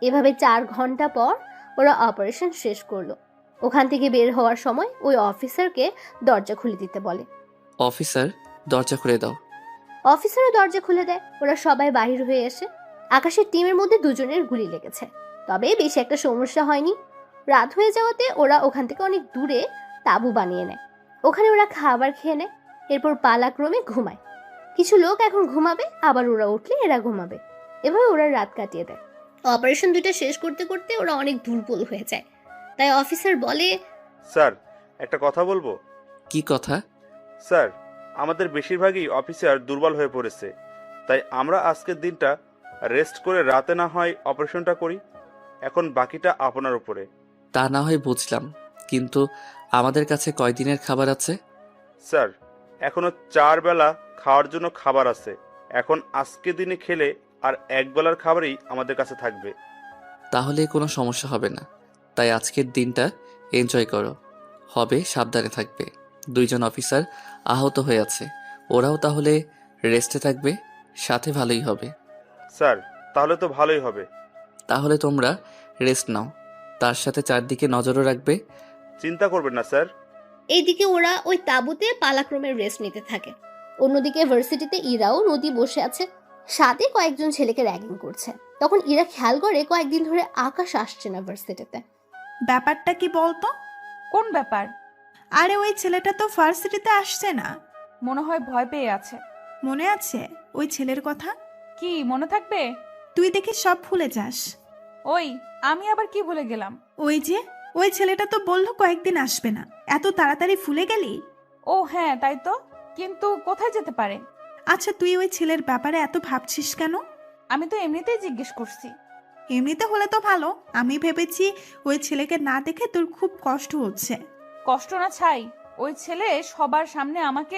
এভাবে 4 ঘন্টা পর ওরা অপারেশন শেষ করলো। ওখান থেকে বের হওয়ার সময় ওই অফিসারকে দরজা খুলে দিতে বলে। অফিসার, দরজা খুলে দাও। অফিসারও দরজা খুলে দেয়। ওরা সবাই বাহির হয়ে এসে আকাশের টিমের মধ্যে দুজনের গুলি লেগেছে, তবে বেশি একটা সমস্যা হয়নি। রাত হয়ে যাওয়াতে ওরা ওখান থেকে অনেক দূরে তাঁবু বানিয়ে নেয়। ওখানে ওরা খাবার খেয়ে নেয়, এরপর পালাক্রমে ঘুমায়। কিছু লোক এখন ঘুমাবে, আবার ওরা উঠলে এরা ঘুমাবে। এভাবে ওরা রাত কাটিয়ে দেয়। অপারেশন 2টা শেষ করতে করতে ওরা অনেক দুর্বল হয়ে যায়, তাই অফিসার বলে, স্যার, একটা কথা বলবো। কি কথা? স্যার, আমাদের বেশিরভাগই অফিসার দুর্বল হয়ে পড়েছে, তাই আমরা আজকের দিনটা রেস্ট করে রাতে না হয় অপারেশনটা করি। এখন বাকিটা আপনার উপরে। তা না হয় বুঝলাম, কিন্তু আমাদের কাছে কয়দিনের খাবার আছে? স্যার, এখনো 4 বেলা খাওয়ার জন্য খাবার আছে। এখন আজকে দিনে খেলে আর 1 বেলার খাবারই আমাদের কাছে থাকবে। তাহলে কোনো সমস্যা হবে না, তাই আজকের দিনটা এনজয় করো। হবে, সাবধানে থাকবে। 2 জন অফিসার আহত হয়ে আছে, ওরাও তাহলে রেস্টে থাকবে, সাথে ভালোই হবে। স্যার, তাহলে তো ভালোই হবে। তাহলে তোমরা রেস্ট নাও, তার সাথে চারদিকে নজরও রাখবে। চিন্তা করবেন না স্যার। এইদিকে ওরা ওই তাঁবুতে পালাক্রমে রেস্ট নিতে থাকে। অন্যদিকে ভার্সিটিতে ইরাও নদী বসে আছে, সাথে কয়েকজন ছেলেকে র্যাগিং করছে। তখন ইরা খেয়াল করে কয়েকদিন ধরে আকাশ আসছে না ভার্সিটিতে। ব্যাপারটা কি বলতো? কোন ব্যাপার? আরে ওই ছেলেটা তো ভার্সিটিতে আসছে না। মনে হয় ভয় পেয়ে আছে। মনে আছে ওই ছেলের কথা? কি মনে থাকবে? তুই দেখে সব ভুলে যাস। ওই, আমি আবার কি ভুলে গেলাম? ওই ছেলেটা তো বললো কয়েকদিন আসবে না, এত তাড়াতাড়ি ভুলে গেলি? ও হ্যাঁ, তাই তো, কিন্তু কোথায় যেতে পারে? আচ্ছা, তুই ওই ছেলের ব্যাপারে এত ভাবছিস কেন? আমি তো এমনিতেই জিজ্ঞেস করছি। এমনিতে হলে তো ভালো, আমি ভেবেছি ওই ছেলেকে না দেখে তোর খুব কষ্ট হচ্ছে। কষ্ট না ছাই, ওই ছেলে সবার সামনে আমাকে,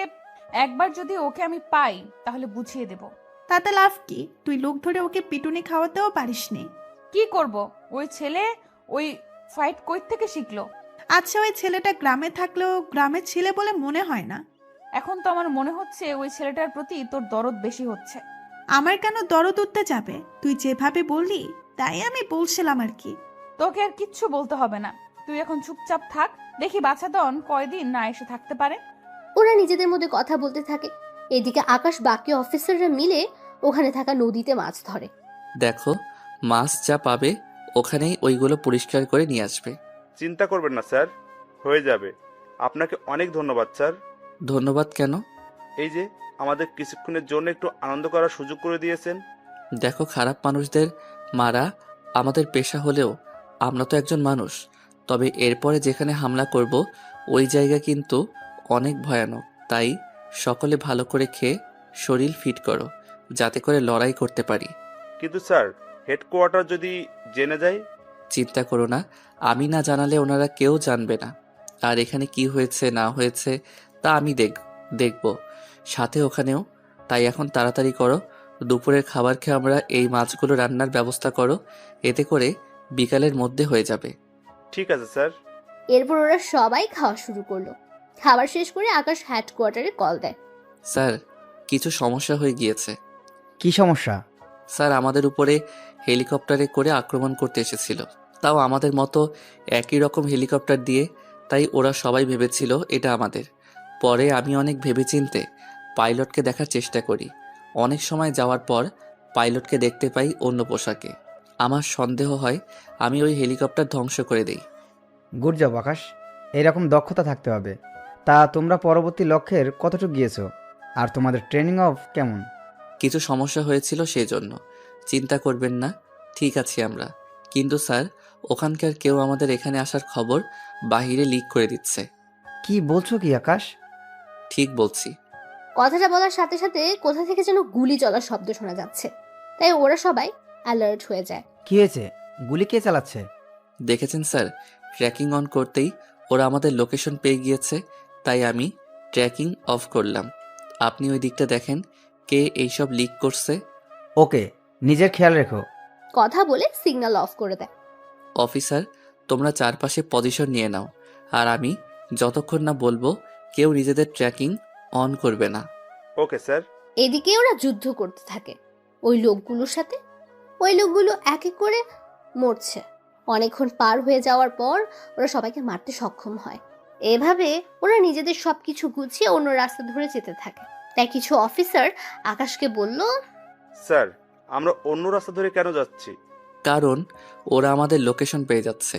একবার যদি ওকে আমি পাই তাহলে বুঝিয়ে দেব। তাতে লাভ কি? তুই লোক ধরে ওকে পিটুনি খাওয়াতেও পারিসনি। কি করব? ওই ছেলে ওই ফাইট কই থেকে শিখলো? আচ্ছা, ওই ছেলেটা গ্রামে থাকলেও গ্রামের ছেলে বলে মনে হয় না। এখন তো আমার মনে হচ্ছে ওই ছেলেটার প্রতি তোর দরদ বেশি হচ্ছে। আমার কেন দরদ উঠতে যাবে? তুই যেভাবে বললি তাই আমি বলছিলাম আর কি। তোকে আর কিচ্ছু বলতে হবে না, তুই এখন চুপচাপ থাক, দেখি বাচ্চাদন কয়দিন না এসে থাকতে পারে। ওরা নিজেদের মধ্যে কথা বলতে থাকে। এদিকে আকাশ বাকি অফিসাররা মিলে ওখানে থাকা নদীতে মাছ ধরে। দেখো, মাছ যা পাবে ওখানেই ওইগুলো পরিষ্কার করে নিয়ে আসবে। চিন্তা করবেন না স্যার, হয়ে যাবে। আপনাকে অনেক ধন্যবাদ স্যার। ধন্যবাদ কেন? এই যে আমাদের কিছুক্ষণের জন্য একটু আনন্দ করার সুযোগ করে দিয়েছেন। দেখো, খারাপ মানুষদের মারা আমাদের পেশা হলেও আমরা তো একজন মানুষ। তবে এরপরে যেখানে হামলা করব ওই জায়গা কিন্তু অনেক ভয়ানক, তাই সকলে ভালো করে খেয়ে শরীর ফিট করো, যাতে করে লড়াই করতে পারি। কিন্তু স্যার, হেডকোয়ার্টার যদি জেনে যায়? চিন্তা করো না, আমি না জানালে ওনারা কেউ জানবে না। আর এখানে কি হয়েছে না হয়েছে তা আমি দেখব সাথে ওখানেও। তাই এখন তাড়াতাড়ি করো, দুপুরের খাবার খেয়ে আমরা এই মাছগুলো রান্নার ব্যবস্থা করো, এতে করে বিকালের মধ্যে হয়ে যাবে। ঠিক আছে স্যার। এরপর ওরা সবাই খাওয়া শুরু করলো। খাবার শেষ করে আকাশ হেডকোয়ার্টারে কল দেয়। স্যার, কিছু সমস্যা হয়ে গিয়েছে। কি সমস্যা? স্যার, আমাদের উপরে হেলিকপ্টারে করে আক্রমণ করতে এসেছিল, তাও আমাদের মতো একই রকম হেলিকপ্টার দিয়ে। তাই ওরা সবাই ভেবেছিল এটা আমাদের। পরে আমি অনেক ভেবেচিন্তে পাইলটকে দেখার চেষ্টা করি। অনেক সময় যাওয়ার পর পাইলটকে দেখতে পাই অন্য পোশাকে। আমার সন্দেহ হয় আমি ওই হেলিকপ্টার ধ্বংস করে দেই। গুড জব আকাশ, এরকম দক্ষতা থাকতে হবে। তা তোমরা পরবর্তী লক্ষ্যের কতটুকু গিয়েছো? আর তোমাদের ট্রেনিং অফ কেমন? কিছু সমস্যা হয়েছিল সেই জন্য। চিন্তা করবেন না, ঠিক আছি আমরা। কিন্তু স্যার, ওখানকার কেউ আমাদের এখানে আসার খবর বাহিরে লিক করে দিচ্ছে। কি বলছো কি আকাশ? ঠিক বলছি। কথাটা বলার সাথে সাথে কোথা থেকে যেন গুলি চলার শব্দ শোনা যাচ্ছে, তাই ওরা সবাই অ্যালার্ট হয়ে যায়। কি হয়েছে? গুলি কে চালাচ্ছে? দেখেছেন স্যার, ট্র্যাকিং অন করতেই ওরা আমাদের লোকেশন পেয়ে গিয়েছে, তাই আমি ট্র্যাকিং অফ করলাম। আপনি ওই দিকটা দেখেন কে এইসব লিক করছে। ওকে, নিজের খেয়াল রেখো। কথা বলে সিগন্যাল অফ করে দেয়। অফিসার, তোমরা চারপাশে পজিশন নিয়ে নাও, আর আমি যতক্ষণ না বলবো কেউ নিজেদের ট্র্যাকিং অন করবে না। Okay sir. এদিকে ওরা যুদ্ধ করতে থাকে ওই লোকগুলোর সাথে। ওই লোকগুলো এক এক করে মরছে। অনেকক্ষণ পার হয়ে যাওয়ার পর ওরা সবাইকে মারতে সক্ষম হয়। এভাবে ওরা নিজেদের সবকিছু গুছিয়ে অন্য রাস্তা ধরে যেতে থাকে। তাই কিছু অফিসার আকাশকে বলল, স্যার, আমরা অন্য রাস্তা ধরে কেন যাচ্ছি? কারণ ওরা আমাদের লোকেশন পেয়ে যাচ্ছে,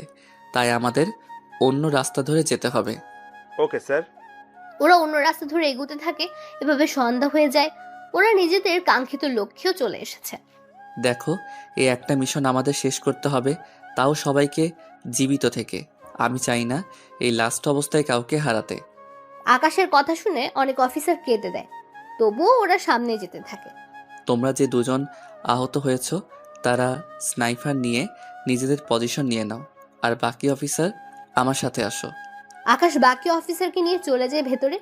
তাই আমাদের অন্য রাস্তা ধরে যেতে হবে। Okay sir. ওরা অন্য রাস্তা ধরে এগোতে থাকে। এভাবে সন্ধ্যা হয়ে যায়। ওরা নিজেদের কাঙ্ক্ষিত লক্ষ্যেও চলে এসেছে। দেখো, এই একটা মিশন আমাদের শেষ করতে হবে, তাও সবাইকে জীবিত থেকে। আমি চাই না এই লাস্ট অবস্থায় কাউকে হারাতে। আকাশের কথা শুনে অনেক অফিসার কেঁদে দেয়, তবুও ওরা সামনে যেতে থাকে। তোমরা যে দুজন আহত হয়েছ তারা স্নাইপার নিয়ে নিজেদের পজিশন নিয়ে নাও, আর বাকি অফিসার আমার সাথে আসো। আকাশ বাকি অফিসারকে নিয়ে চলে যায় ভেতরে।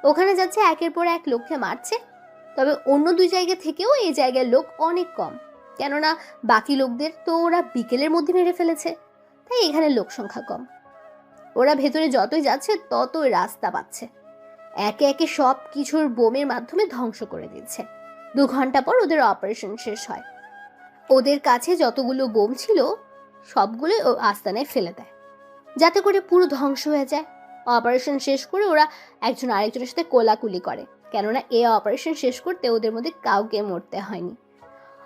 ওখানে যাচ্ছে একের পর এক লোককে মারছে। তবে অন্য দুই জায়গা থেকেও এই জায়গার লোক অনেক কম, কেননা বাকি লোকদের তো ওরা বিকেলের মধ্যে মেরে ফেলেছে, তাই এখানে লোক সংখ্যা কম। ওরা ভেতরে যতই যাচ্ছে ততই রাস্তা পাচ্ছে। একে একে সব কিছুর বোমের মাধ্যমে ধ্বংস করে দিচ্ছে। 2 ঘন্টা পর ওদের অপারেশন শেষ হয়। ওদের কাছে যতগুলো বোম ছিল সবগুলোই ও আস্তানায় ফেলে দেয়, যাতে করে পুরো ধ্বংস হয়ে যায়। অপারেশন শেষ করে ওরা একজন আরেকজনের সাথে কোলাকুলি করে, কেননা এই অপারেশন শেষ করতে ওদের মধ্যে কাউকে মরতে হয়নি।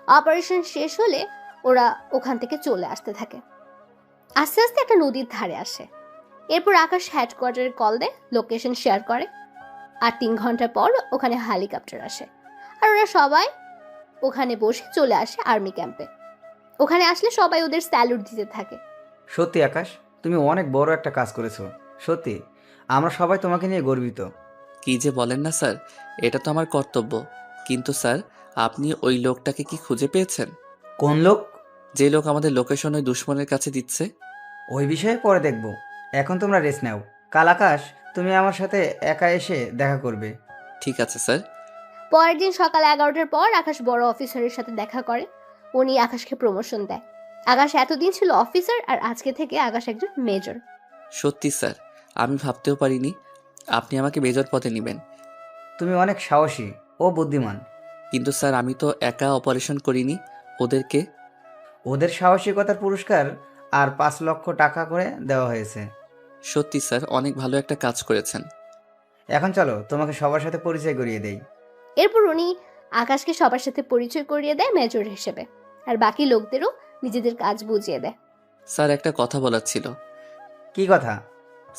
অপারেশন শেষ হলে ওরা ওখান থেকে চলে আসতে থাকে। আস্তে আস্তে একটা নদীর ধারে আসে। এরপর আকাশ হেডকোয়ার্টারে কল দেয়, লোকেশন শেয়ার করে। আর 3 ঘন্টা পর ওখানে হেলিকপ্টার আসে, আর ওরা সবাই ওখানে বসে চলে আসে আর্মি ক্যাম্পে। ওখানে আসলে সবাই ওদের স্যালুট দিতে থাকে। সত্যি আকাশ, তুমি অনেক বড় একটা কাজ করেছো। সত্যি আমরা সবাই তোমাকে নিয়ে গর্বিত। কি যে বলেন না স্যার, এটা তো আমার কর্তব্য। কিন্তু স্যার, আপনি ওই লোকটাকে কি খুঁজে পেয়েছেন? কোন লোক? যে লোক আমাদের লোকেশন ওই দুশ্মনের কাছে দিচ্ছে। ওই বিষয়ে পরে দেখব, এখন তোমরা রেস্ট নাও। কাল আকাশ, তুমি আমার সাথে একা এসে দেখা করবে। ঠিক আছে স্যার। পরের দিন সকাল 11টার পর আকাশ বড় অফিসারের সাথে দেখা করে। উনি আকাশকে প্রমোশন দেয়। আকাশ এতদিন ছিল অফিসার, আর আজকে থেকে আকাশ একজন মেজর। সত্যি স্যার, আমি ভাবতেও পারিনি আপনি আমাকে মেজর পদে নেবেন। তুমি অনেক সাহসী ও বুদ্ধিমান। কিন্তু স্যার, আমি তো একা অপারেশন করিনি, ওদেরকে। ওদের সাহসিকতার পুরস্কার আর 5 লক্ষ টাকা করে দেওয়া হয়েছে। সত্যি স্যার, অনেক ভালো একটা কাজ করেছেন। এখন চলো তোমাকে সবার সাথে পরিচয় করিয়ে দেই। এরপর উনি আকাশকে সবার সাথে পরিচয় করিয়ে দেয় মেজর হিসেবে, আর বাকি লোকদেরও নিজেদের কাজ বুঝিয়ে দেয়। স্যার, একটা কথা বলার ছিল। কি কথা?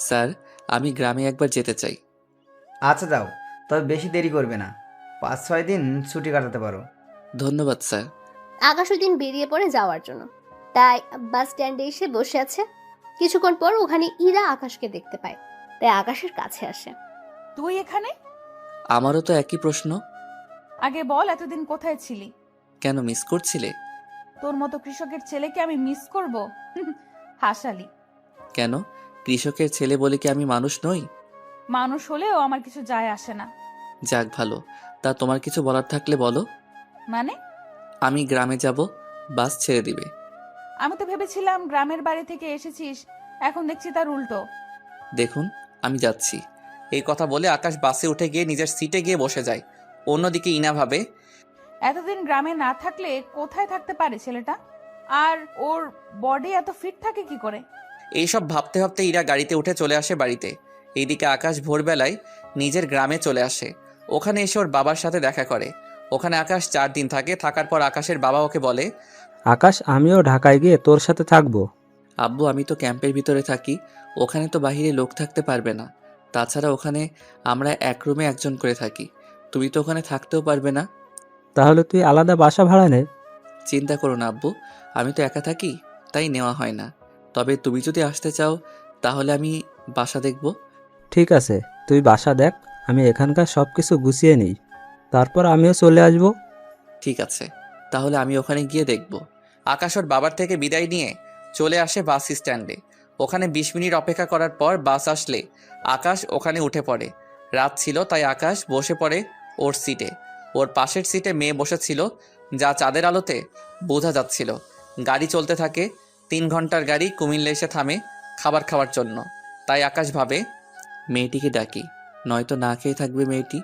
স্যার, আমি গ্রামে একবার যেতে চাই। আচ্ছা যাও, তবে বেশি দেরি করবে না। 5-6 দিন ছুটি কাটাতে পারো। ধন্যবাদ স্যার। আকাশ ওই দিন বেরিয়ে পড়ে যাওয়ার জন্য, তাই বাস স্ট্যান্ডে এসে বসে আছে। কিছুক্ষণ পর ওখানে ইরা আকাশকে দেখতে পায়, তাই আকাশের কাছে আসে। তুই এখানে? আমারও তো একই প্রশ্ন। আগে বল, এতদিন কোথায় ছিলি? কেন, মিস করছিলে? তোর মতো কৃষকের ছেলেকে আমি মিস করব? হাসালি। কেন, কৃষকের ছেলে বলে কি আমি মানুষ নই? মানুষ হলেও আমার কিছু যায় আসে না। যাক ভালো, তা তোমার কিছু বলার থাকলে বলো। মানে? আমি গ্রামে যাব, বাস ছেড়ে দিবে। আমি তো ভেবেছিলাম গ্রামের বাড়ি থেকে এসেছিস, এখন দেখছি তার উল্টো। দেখুন, আমি যাচ্ছি। এই কথা বলে আকাশ বাসে উঠে গিয়ে নিজের সিটে গিয়ে বসে যায়। অন্যদিকে ইনা ভাবে, এতদিন গ্রামে না থাকলে কোথায় থাকতে পারে ছেলেটা? আর ওর বডি এত ফিট থাকে কি করে? এইসব ভাবতে ভাবতে ইরা গাড়িতে উঠে চলে আসে বাড়িতে। এইদিকে আকাশ ভোরবেলায় নিজের গ্রামে চলে আসে। ওখানে এসে ওর বাবার সাথে দেখা করে। ওখানে আকাশ 4 দিন থাকে। থাকার পর আকাশের বাবা ওকে বলে, আকাশ, আমিও ঢাকায় গিয়ে তোর সাথে থাকবো। আব্বু, আমি তো ক্যাম্পের ভিতরে থাকি, ওখানে তো বাহিরে লোক থাকতে পারবে না। তাছাড়া ওখানে আমরা এক রুমে একজন করে থাকি, তুমি তো ওখানে থাকতেও পারবে না। তাহলে তুই আলাদা বাসা ভাড়া নে। চিন্তা করো না আব্বু, আমি তো একা থাকি, তাই নেওয়া হয় না। তবে তুমি যদি আসতে চাও তাহলে আমি বাসা দেখব। ঠিক আছে, তুই বাসা দেখ, আমি এখানকার সব কিছু গুছিয়ে নিই, তারপর আমিও চলে আসব। ঠিক আছে, তাহলে আমি ওখানে গিয়ে দেখব। আকাশ ওর বাবার থেকে বিদায় নিয়ে চলে আসে বাস স্ট্যান্ডে। ওখানে 20 মিনিট অপেক্ষা করার পর বাস আসলে আকাশ ওখানে উঠে পড়ে। রাত ছিল তাই আকাশ বসে পড়ে ওর সিটে। ওর পাশের সিটে মেয়ে বসেছিল, যা চাঁদের আলোতে বোঝা যাচ্ছিল। গাড়ি চলতে থাকে। 3 ঘন্টার গাড়ি কুমিল্লা এসে থামে খাবার খাওয়ার জন্য। তাই আকাশ ভাবে, মেয়েটিকে ডাকি, নয়তো না খেয়ে থাকবে মেয়েটি।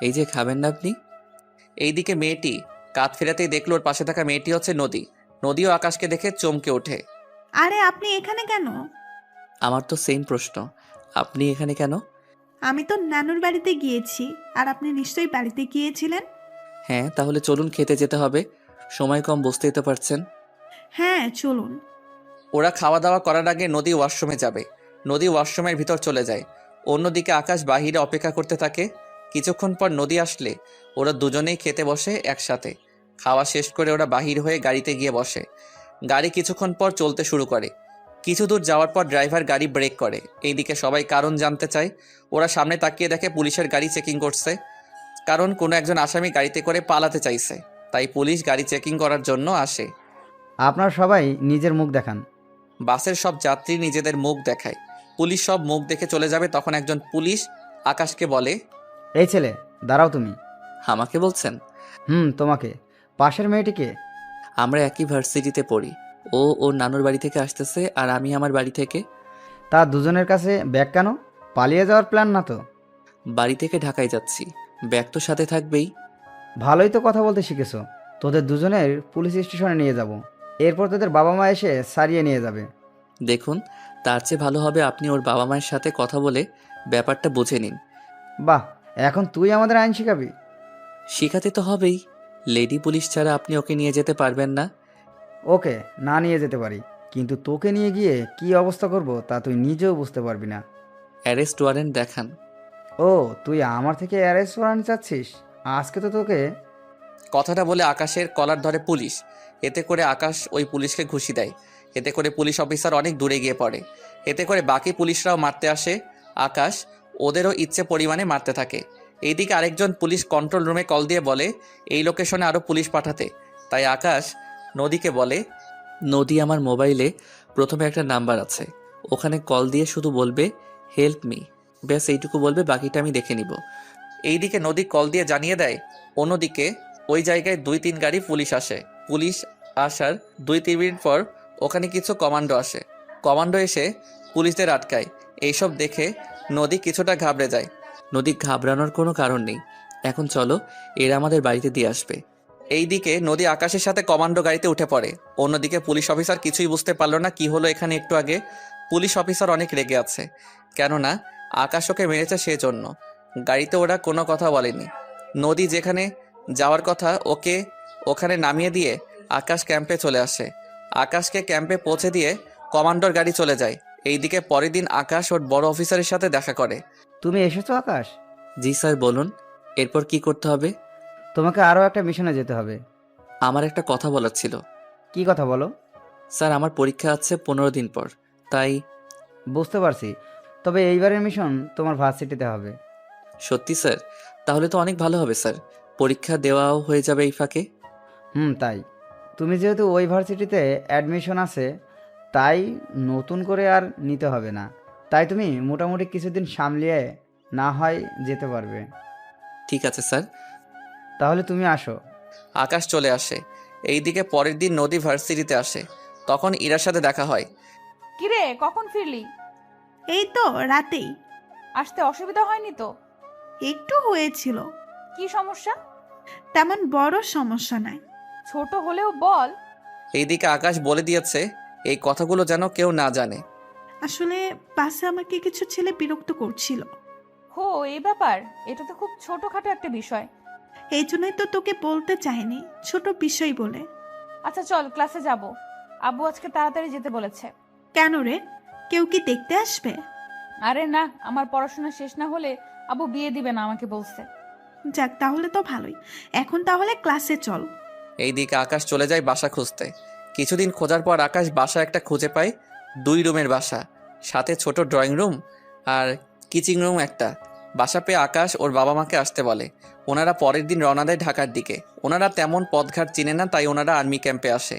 এই যে খাবেন না আপনি? এইদিকে মেয়েটি কাঁধ ফেরাতেই দেখলো ওর পাশে থাকা মেয়েটি হচ্ছে নদী। নদীও আকাশকে দেখে চমকে ওঠে। আরে আপনি এখানে কেন? আমার তো সেম প্রশ্ন, আপনি এখানে কেন? আমি তো নানুর বাড়িতে গিয়েছি, আর আপনি নিশ্চয়ই বাড়িতে গিয়েছিলেন। হ্যাঁ, তাহলে চলুন, খেতে যেতে হবে, সময় কম, বুঝতেই তো পারছেন। হ্যাঁ চলুন। ওরা খাওয়া দাওয়া করার আগে নদী ওয়াশরুমে যাবে। নদী ওয়াশরুমের ভিতর চলে যায়। অন্যদিকে আকাশ বাহিরে অপেক্ষা করতে থাকে। কিছুক্ষণ পর নদী আসলে ওরা দুজনেই খেতে বসে একসাথে। খাওয়া শেষ করে ওরা বাহির হয়ে গাড়িতে গিয়ে বসে। গাড়ি কিছুক্ষণ পর চলতে শুরু করে। কিছু দূর যাওয়ার পর ড্রাইভার গাড়ি ব্রেক করে। এইদিকে সবাই কারণ জানতে চায়। ওরা সামনে তাকিয়ে দেখে পুলিশের গাড়ি চেকিং করছে, কারণ কোনো একজন আসামি গাড়িতে করে পালাতে চাইছে। তাই পুলিশ গাড়ি চেকিং করার জন্য আসে। আপনারা সবাই নিজের মুখ দেখান। বাসের সব যাত্রী নিজেদের মুখ দেখায়। পুলিশ সব মুখ দেখে চলে যাবে, তখন একজন পুলিশ আকাশকে বলে, এই ছেলে, দাঁড়াও তুমি। আমাকে বলছেন? তোমাকে। পাশের মেয়েটিকে? আমরা একই ভার্সিটিতে পড়ি। ও ওর নানুর বাড়ি থেকে আসতেছে আর আমি আমার বাড়ি থেকে। তা দুজনের কাছে ব্যাগ কেন? পালিয়ে যাওয়ার প্ল্যান না তো? বাড়ি থেকে ঢাকায় যাচ্ছি, ব্যাগ তো সাথে থাকবেই। ভালোই তো কথা বলতে শিখেছো। তোদের দুজনের পুলিশ স্টেশনে নিয়ে যাব, এরপর তোদের বাবা মা এসে সারিয়ে নিয়ে যাবে। দেখুন, তার চেয়ে ভালো হবে আপনি ওর বাবা মায়ের সাথে কথা বলে ব্যাপারটা বুঝে নিন। বাহ, এখন তুই আমাদের আইন শিখাবি? শিখাতে তো হবেই, লেডি পুলিশ ছাড়া আপনি ওকে নিয়ে যেতে পারবেন না। ওকে না নিয়ে যেতে পারি, কিন্তু তোকে নিয়ে গিয়ে কি অবস্থা করব তা তুই নিজেও বুঝতে পারবি না। অ্যারেস্ট ওয়ারেন্ট দেখান। ও, তুই আমার থেকে অ্যারেস্ট ওয়ারেন্ট চাচ্ছিস? আজকে তো তোকে। কথাটা বলে আকাশের কলার ধরে পুলিশ। এতে করে আকাশ ওই পুলিশকে ঘুষি দেয়। এতে করে পুলিশ অফিসার অনেক দূরে গিয়ে পড়ে। এতে করে বাকি পুলিশরাও মারতে আসে। আকাশ ওদেরও ইচ্ছে পরিমাণে মারতে থাকে। এইদিকে আরেকজন পুলিশ কন্ট্রোল রুমে কল দিয়ে বলে এই লোকেশনে আরও পুলিশ পাঠাতে। তাই আকাশ নদীকে বলে, নদী, আমার মোবাইলে প্রথমে একটা নাম্বার আছে, ওখানে কল দিয়ে শুধু বলবে হেল্প মি, ব্যাস এইটুকু বলবে, বাকিটা আমি দেখে নিব। এইদিকে নদী কল দিয়ে জানিয়ে দেয়। অন্যদিকে ওই জায়গায় 2-3 গাড়ি পুলিশ আসে। পুলিশ আসার 2-3 মিনিট পর ওখানে কিছু কমান্ডো আসে। কমান্ডো এসে পুলিশদের আটকায়। এইসব দেখে নদী কিছুটা ঘাবড়ে যায়। নদী ঘাবড়ানোর কোনো কারণ নেই, এখন চলো, এরা আমাদের বাড়িতে দিয়ে আসবে। এইদিকে নদী আকাশের সাথে কমান্ডো গাড়িতে উঠে পড়ে। অন্যদিকে পুলিশ অফিসার কিছুই বুঝতে পারল না কি হলো এখানে একটু আগে। পুলিশ অফিসার অনেক রেগে আছে, কেননা আকাশ ওকে মেরেছে সেজন্য। গাড়িতে ওরা কোনো কথা বলেনি। নদী যেখানে যাওয়ার কথা ওকে ওখানে নামিয়ে দিয়ে আকাশ ক্যাম্পে চলে আসে। আকাশকে ক্যাম্পে পৌঁছে দিয়ে কমান্ডোর গাড়ি চলে যায়। এইদিকে পরের দিন আকাশ ওর বড় অফিসারের সাথে দেখা করে। তুমি এসেছো আকাশ? জি স্যার, বলুন, এরপর কি করতে হবে? তোমাকে আরও একটা মিশনে যেতে হবে। আমার একটা কথা বলার ছিল। কি কথা বলো? স্যার, আমার পরীক্ষা আছে 15 দিন পর, তাই। বুঝতে পারছি, তবে এইবারের মিশন তোমার ভার্সিটিতে হবে। সত্যি স্যার? তাহলে তো অনেক ভালো হবে স্যার, পরীক্ষা দেওয়াও হয়ে যাবে এই ফাঁকে। তাই। তুমি যেহেতু ওই ভার্সিটিতে অ্যাডমিশন আছে, তাই নতুন করে আর নিতে হবে না। তাই তুমি মোটামুটি কিছুদিন সামলিয়ে না হয় যেতে পারবে। ঠিক আছে স্যার। তাহলে তুমি আসো। আকাশ চলে আসে। এইদিকে পরের দিন নদী ভার্সিটিতে আসে। তখন ইরার সাথে দেখা হয়। কিরে, কখন ফিরলি? এই তো রাতেই। আসতে অসুবিধা হয়নি তো? একটু হয়েছিল। কি সমস্যা? তেমন বড় সমস্যা নাই। ছোট হলেও বল। এইদিকে আকাশ বলে দিয়েছে এই কথাগুলো যেন কেউ না জানে। আসলে বাসে আমাকে কিছু ছেলে বিরক্ত করছিল। হো, এই ব্যাপার? এটা তো খুব ছোটখাটো একটা বিষয়। এই জন্যই তো তোকে বলতে চাইনি, ছোট বিষয় বলে। আচ্ছা চল, ক্লাসে যাব। আব্বু আজকে তাড়াতাড়ি যেতে বলেছে। কেন রে, কেউ কি দেখতে আসবে? আরে না, আমার পড়াশোনা শেষ না হলে আব্বু বিয়ে দিবে না আমাকে বলছে। যাক, তাহলে তো ভালোই। এখন তাহলে ক্লাসে চল। এইদিকে আকাশ চলে যায় বাসা খুঁজতে। কিছুদিন খোঁজার পর আকাশ বাসা একটা খুঁজে পায়। 2 রুমের বাসা, সাথে ছোট ড্রয়িং রুম আর কিচিং রুম একটা। বাসা পেয়ে আকাশ ওর বাবা মাকে আসতে বলে। ওনারা পরের দিন রওনা দেয় ঢাকার দিকে। ওনারা তেমন পথঘাট চিনে না, তাই ওনারা আর্মি ক্যাম্পে আসে।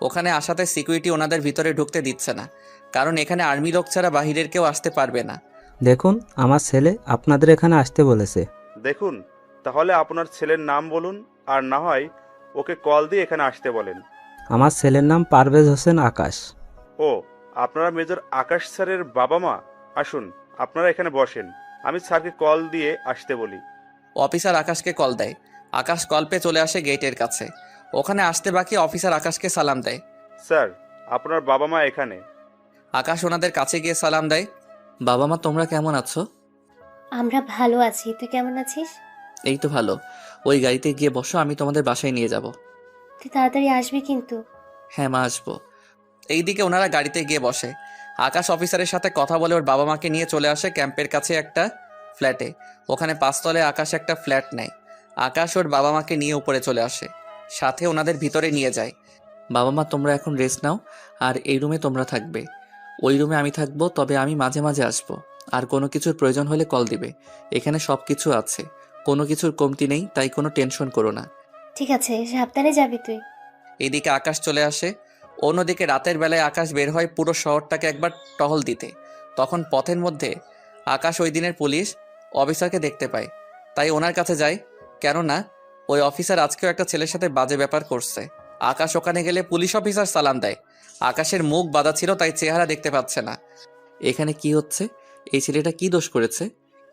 ওখানে আসাতে সিকিউরিটি ওনাদের ভিতরে ঢুকতে দিচ্ছে না, কারণ এখানে আর্মি লোক ছাড়া বাহিরের কেউ আসতে পারবে না। দেখুন, আমার ছেলে আপনাদের এখানে আসতে বলেছে। দেখুন, তাহলে আপনার ছেলের নাম বলুন, আর না হয় ওকে কল দিয়ে এখানে আসতে বলেন। আমার ছেলের নাম পারভেজ হোসেন আকাশ। ও, আপনারা মেজর আকাশ স্যারের বাবা মা? আসুন, আপনারা এখানে বসেন, আমি স্যারকে কল দিয়ে আসতে বলি। অফিসার আকাশকে কল দেয়। আকাশ কল পেয়ে চলে আসে গেটের কাছে। ওখানে আসতে বাকি অফিসার আকাশকে সালাম দেয়। স্যার, আপনার বাবা মা এখানে। আকাশ ওনাদের কাছে গিয়ে সালাম দেয়। বাবা মা তোমরা কেমন আছো? আমরা ভালো আছি, তুই কেমন আছিস? এই তো ভালো। ওই গাড়িতে গিয়ে বসো, আমি তোমাদের বাসায় নিয়ে যাব। তুই তাড়াতাড়ি আসবি কিন্তু। হ্যাঁ মা, আসবো। এইদিকে ওনারা গাড়িতে গিয়ে বসে। আকাশ অফিসারের সাথে কথা বলে ওর বাবা মাকে নিয়ে চলে আসে ক্যাম্পের কাছে একটা ফ্ল্যাটে। ওখানে 5 তলায় আকাশ একটা ফ্ল্যাট নেয়। আকাশ ওর বাবা মাকে নিয়ে উপরে চলে আসে, সাথে ওনাদের ভিতরে নিয়ে যায়। বাবা মা তোমরা এখন রেস্ট নাও, আর এই রুমে তোমরা থাকবে। ওই রুমে আমি থাকবো, তবে আমি মাঝে মাঝে আসবো। আর কোনো কিছুর প্রয়োজন হলে কল দিবে। এখানে সব কিছু আছে, কোনো কিছুর কমতি নেই, তাই কোনো টেনশন করো না। ঠিক আছে, সাবধানে যাবি তুই। এইদিকে আকাশ চলে আসে। অন্যদিকে রাতের বেলায় আকাশ বের হয় পুরো শহরটাকে একবার টহল দিতে। তখন পথের মধ্যে আকাশ ওই দিনের পুলিশ অফিসারকে দেখতে পায়, তাই ওনার কাছে যায়। কেননা ওই অফিসার আজকেও একটা ছেলের সাথে বাজে ব্যাপার করছে। আকাশ ওখানে গেলে পুলিশ অফিসার সালাম দেয়। আকাশের মুখ বাঁধা ছিল, তাই চেহারা দেখতে পাচ্ছে না। এখানে কি হচ্ছে? এই ছেলেটা কি দোষ করেছে?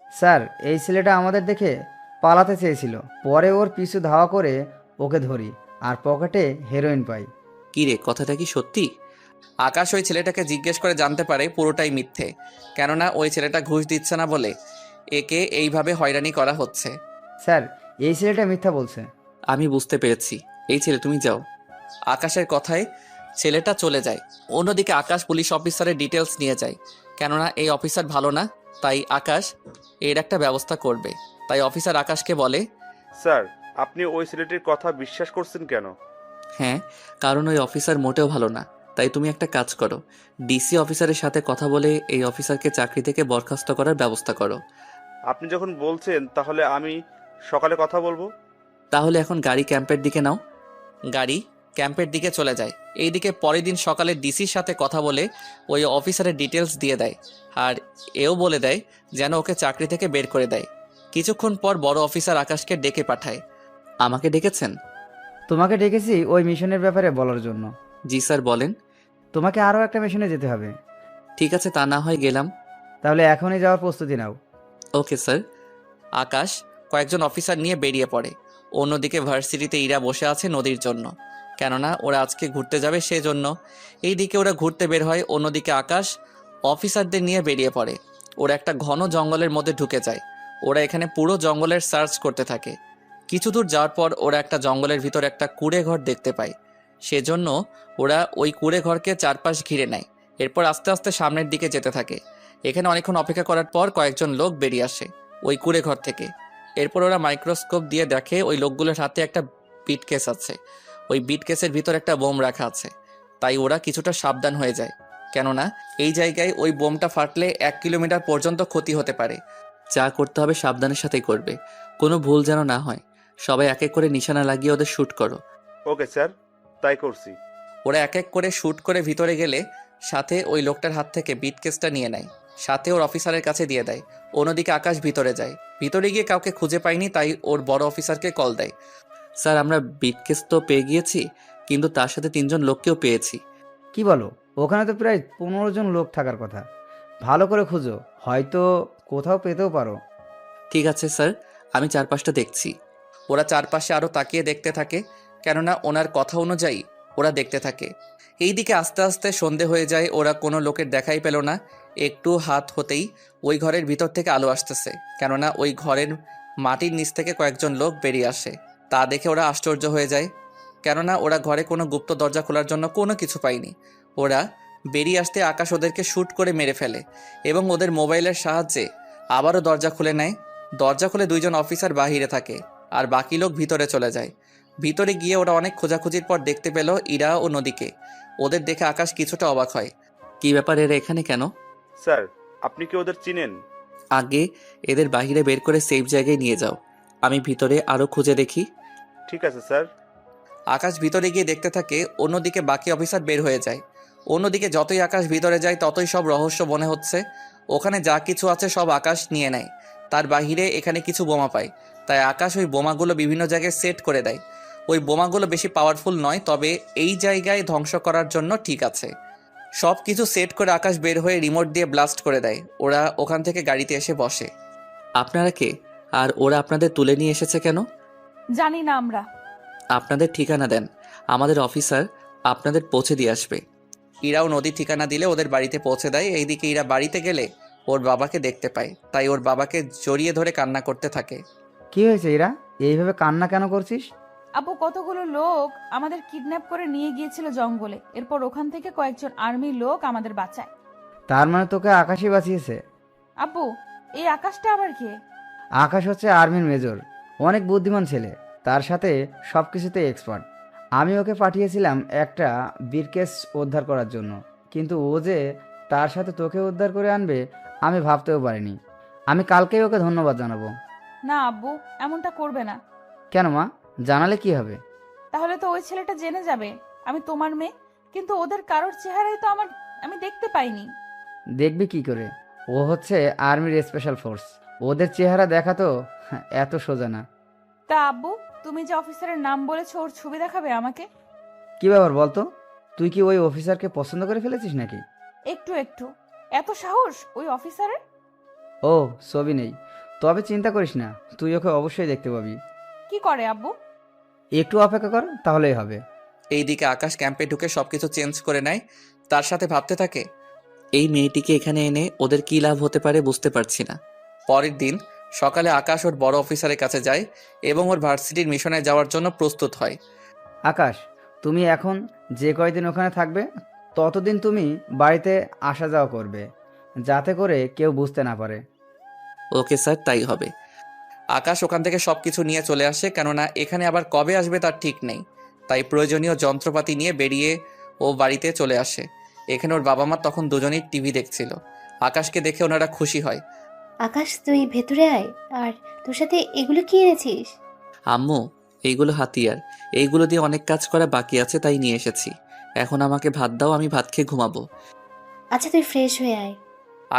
স্যার, এই ছেলেটা আমাদের দেখে পালাতে চেয়েছিল, পরে ওর পিছু ধাওয়া করে ওকে ধরি, আর পকেটে হেরোইন পাই। কি রে, কথাটা কি সত্যি? আকাশ ওই ছেলেটাকে জিজ্ঞেস করে জানতে পারে পুরোটাই মিথ্যে, কেননা ওই ছেলেটা ঘুষ দিচ্ছে না বলে একে এইভাবে হয়রানি করা হচ্ছে। স্যার, এই ছেলেটা মিথ্যা বলছে। আমি বুঝতে পেরেছি। এই ছেলে তুমি যাও। আকাশের কথায় ছেলেটা চলে যায়। অন্যদিকে আকাশ পুলিশ অফিসারের ডিটেলস নিয়ে যায়, কেননা এই অফিসার ভালো না, তাই আকাশ এর একটা ব্যবস্থা করবে। তাই অফিসার আকাশকে বলে, স্যার, আপনি ওই ছেলেটির কথা বিশ্বাস করছেন কেন? হ্যাঁ, কারণ ওই অফিসার মোটেও ভালো না। তাই তুমি একটা কাজ করো, ডিসি অফিসারের সাথে কথা বলে এই অফিসারকে চাকরি থেকে বরখাস্ত করার ব্যবস্থা করো। আপনি যখন বলছেন, তাহলে আমি সকালে কথা বলবো। তাহলে এখন গাড়ি ক্যাম্পের দিকে নাও। গাড়ি ক্যাম্পের দিকে চলে যায়। এইদিকে পরের দিন সকালে ডিসির সাথে কথা বলে ওই অফিসারের ডিটেলস দিয়ে দেয়, আর এও বলে দেয় যেন ওকে চাকরি থেকে বের করে দেয়। কিছুক্ষণ পর বড় অফিসার আকাশকে ডেকে পাঠায়। আমাকে ডেকেছেন? তোমাকে ডেকেছি ওই মিশনের ব্যাপারে বলার জন্য। জি স্যার, বলেন। তোমাকে আরও একটা মিশনে যেতে হবে। ঠিক আছে, তা না হয় গেলাম। তাহলে এখনই যাওয়ার প্রস্তুতি নাও। Okay sir. আকাশ কয়েকজন অফিসার নিয়ে বেরিয়ে পড়ে। অন্যদিকে ভার্সিটিতে ইরা বসে আছে নদীর জন্য, কেননা ওরা আজকে ঘুরতে যাবে সেজন্য। এইদিকে ওরা ঘুরতে বের হয়, অন্যদিকে আকাশ অফিসারদের নিয়ে বেরিয়ে পড়ে। ওরা একটা ঘন জঙ্গলের মধ্যে ঢুকে যায়। ওরা এখানে পুরো জঙ্গলের সার্চ করতে থাকে। কিছু দূর যাওয়ার পর ওরা একটা জঙ্গলের ভিতর একটা কুঁড়ে ঘর দেখতে পায়। সেজন্য ওরা ওই কুঁড়ে ঘরকে চারপাশ ঘিরে নেয়। এরপর আস্তে আস্তে সামনের দিকে যেতে থাকে। এখানে অনেকক্ষণ অপেক্ষা করার পর কয়েকজন লোক বেরিয়ে আসে ওই কুঁড়ে ঘর থেকে। এরপর ওরা মাইক্রোস্কোপ দিয়ে দেখে ওই লোকগুলোর হাতে একটা বিট কেস আছে। ওই বিট কেসের ভিতর একটা বোম রাখা আছে। তাই ওরা কিছুটা সাবধান হয়ে যায়, কেননা এই জায়গায় ওই বোমটা ফাটলে 1 কিলোমিটার পর্যন্ত ক্ষতি হতে পারে। যা করতে হবে সাবধানের সাথেই করবে, কোনো ভুল যেন না হয়। সবাই এক এক করে নিশানা লাগিয়ে ওদের শ্যুট করো। ওকে স্যার, তাই করছি। ওরা এক এক করে শ্যুট করে ভিতরে গেলে সাথে ওই লোকটার হাত থেকে বিট কেসটা নিয়ে নেয়, সাথে ওর অফিসারের কাছে দিয়ে দেয়। অন্যদিকে আকাশ ভিতরে যায়। ভিতরে গিয়ে কাউকে খুঁজে পায়নি, তাই ওর বড় অফিসারকে কল দেয়। স্যার, আমরা বিট কেস তো পেয়ে গিয়েছি, কিন্তু তার সাথে 3 জন লোককেও পেয়েছি। কি বলো? ওখানে তো প্রায় 15 জন লোক থাকার কথা। ভালো করে খুঁজো, হয়তো কোথাও পেতেও পারো। ঠিক আছে স্যার, আমি চারপাশটা দেখছি। ওরা চারপাশে আরও তাকিয়ে দেখতে থাকে, কেননা ওনার কথা অনুযায়ী ওরা দেখতে থাকে। এইদিকে আস্তে আস্তে সন্ধে হয়ে যায়। ওরা কোনো লোকের দেখাই পেল না। একটু হাত হতেই ওই ঘরের ভিতর থেকে আলো আসতেছে, কেননা ওই ঘরের মাটির নিচ থেকে কয়েকজন লোক বেরিয়ে আসে। তা দেখে ওরা আশ্চর্য হয়ে যায়, কেননা ওরা ঘরে কোনো গুপ্ত দরজা খোলার জন্য কোনো কিছু পায়নি। ওরা বেরিয়ে আসতে আকাশ ওদেরকে শ্যুট করে মেরে ফেলে এবং ওদের মোবাইলের সাহায্যে আবারও দরজা খুলে নেয়। দরজা খুলে 2 জন অফিসার বাহিরে থাকে, আর বাকি লোক ভিতরে চলে যায়। ভিতরে গিয়ে ওরা অনেক খোঁজাখুঁজির পর দেখতে পেল ইরা ও নদীকে। ওদের দেখে আকাশ কিছুটা অবাক হয়। কি ব্যাপার, এরা এখানে কেন? স্যার, আপনি কি ওদের চিনেন? আগে এদের বাইরে বের করে সেফ জায়গায় নিয়ে যাও, আমি ভিতরে আরও খুঁজে দেখি। ঠিক আছে স্যার। আকাশ ভিতরে গিয়ে দেখতে থাকে, অন্যদিকে বাকি অফিসার বের হয়ে যায়। অন্যদিকে যতই আকাশ ভিতরে যায় ততই সব রহস্য মনে হচ্ছে। ওখানে যা কিছু আছে সব আকাশ নিয়ে নেয়। তার বাহিরে এখানে কিছু বোমা পায়, তাই আকাশ ওই বোমাগুলো বিভিন্ন জায়গায় সেট করে দেয়। ওই বোমাগুলো বেশি পাওয়ারফুল নয়, তবে এই জায়গায় ধ্বংস করার জন্য ঠিক আছে। সব কিছু সেট করে আকাশ বের হয়ে রিমোট দিয়ে ব্লাস্ট করে দেয়। ওরা ওখান থেকে গাড়িতে এসে বসে। আপনারা কে? আর ওরা আপনাদের তুলে নিয়ে এসেছে কেন? জানি না আমরা। আপনাদের ঠিকানা দেন, আমাদের অফিসার আপনাদের পৌঁছে দিয়ে আসবে। ইরাও নদীর ঠিকানা দিলে ওদের বাড়িতে পৌঁছে দেয়। এইদিকে ইরা বাড়িতে গেলে ওর বাবাকে দেখতে পায়, তাই ওর বাবাকে জড়িয়ে ধরে কান্না করতে থাকে। কি হয়েছে ইরা, এইভাবে কান্না কেন করছিস? আপু, কতগুলো লোক আমাদের কিডন্যাপ করে নিয়ে গিয়েছিল জঙ্গলে। এরপর ওখান থেকে কয়েকজন আর্মি লোক আমাদের বাঁচায়। তার মানে তোকে আকাশই বাঁচিয়েছে? আপু, এই আকাশটা আবার কে? আকাশ হচ্ছে আর্মির মেজর, অনেক বুদ্ধিমান ছেলে, তার সাথে সব কিছুতে এক্সপার্ট। আমি ওকে পাঠিয়েছিলাম একটা ব্রিফকেস উদ্ধার করার জন্য, কিন্তু ও যে তার সাথে তোকে উদ্ধার করে আনবে আমি ভাবতেও পারিনি। আমি কালকেই ওকে ধন্যবাদ জানাবো। না আব্বু, এমনটা করবে না। কেন মা, জানালে কি হবে? তাহলে তো ওই ছেলেটা জেনে যাবে আমি তোমার মেয়ে। কিন্তু ওদের কারোর চেহারাই তো আমি দেখতে পাইনি। দেখবি কি করে? ও হচ্ছে আর্মির স্পেশাল ফোর্স, ওদের চেহারা দেখা তো এত সোজা না। তা আব্বু, তুমি যে অফিসারের নাম বলেছো ওর ছবি দেখাবে আমাকে? কি ব্যাপার বলতো, তুই কি ওই অফিসারকে পছন্দ করে ফেলেছিস নাকি? একটু একটু। এত সাহস ওই অফিসারের? ও, ছবি নেই, তবে চিন্তা করিস না, তুই ওকে অবশ্যই দেখতে পাবি। কি করে আব্বু? একটু অপেক্ষা কর, তাহলেই হবে। এইদিকে আকাশ ক্যাম্পে ঢুকে সবকিছু চেঞ্জ করে নেয়। তার সাথে ভাবতে থাকে, এই মেয়েটিকে এখানে এনে ওদের কী লাভ হতে পারে বুঝতে পারছি না। পরের দিন সকালে আকাশ ওর বড় অফিসারের কাছে যায় এবং ওর ভার্সিটির মিশনে যাওয়ার জন্য প্রস্তুত হয়। আকাশ, তুমি এখন যে কয়দিন ওখানে থাকবে ততদিন তুমি বাড়িতে আসা যাওয়া করবে, যাতে করে কেউ বুঝতে না পারে। ওকে স্যার, তাই হবে। আকাশ ওখান থেকে সব কিছু নিয়ে চলে আসে, কেননা এখানে আবার কবে আসবে তার ঠিক নেই। তাই প্রয়োজনীয় যন্ত্রপাতি নিয়ে বেরিয়ে ও বাড়িতে চলে আসে। এখানে ওর বাবা মা তখন দুজনেই টিভি দেখছিল। আকাশকে দেখে ওনারা খুশি হয়। আকাশ, তুই ভেতরে আয়। আর তোর সাথে এগুলো কি এনেছিস? আম্মু, এইগুলো হাতিয়ার, এইগুলো দিয়ে অনেক কাজ করা বাকি আছে, তাই নিয়ে এসেছি। এখন আমাকে ভাত দাও, আমি ভাত খেয়ে ঘুমাবো। আচ্ছা, তুই ফ্রেশ হয়ে আয়।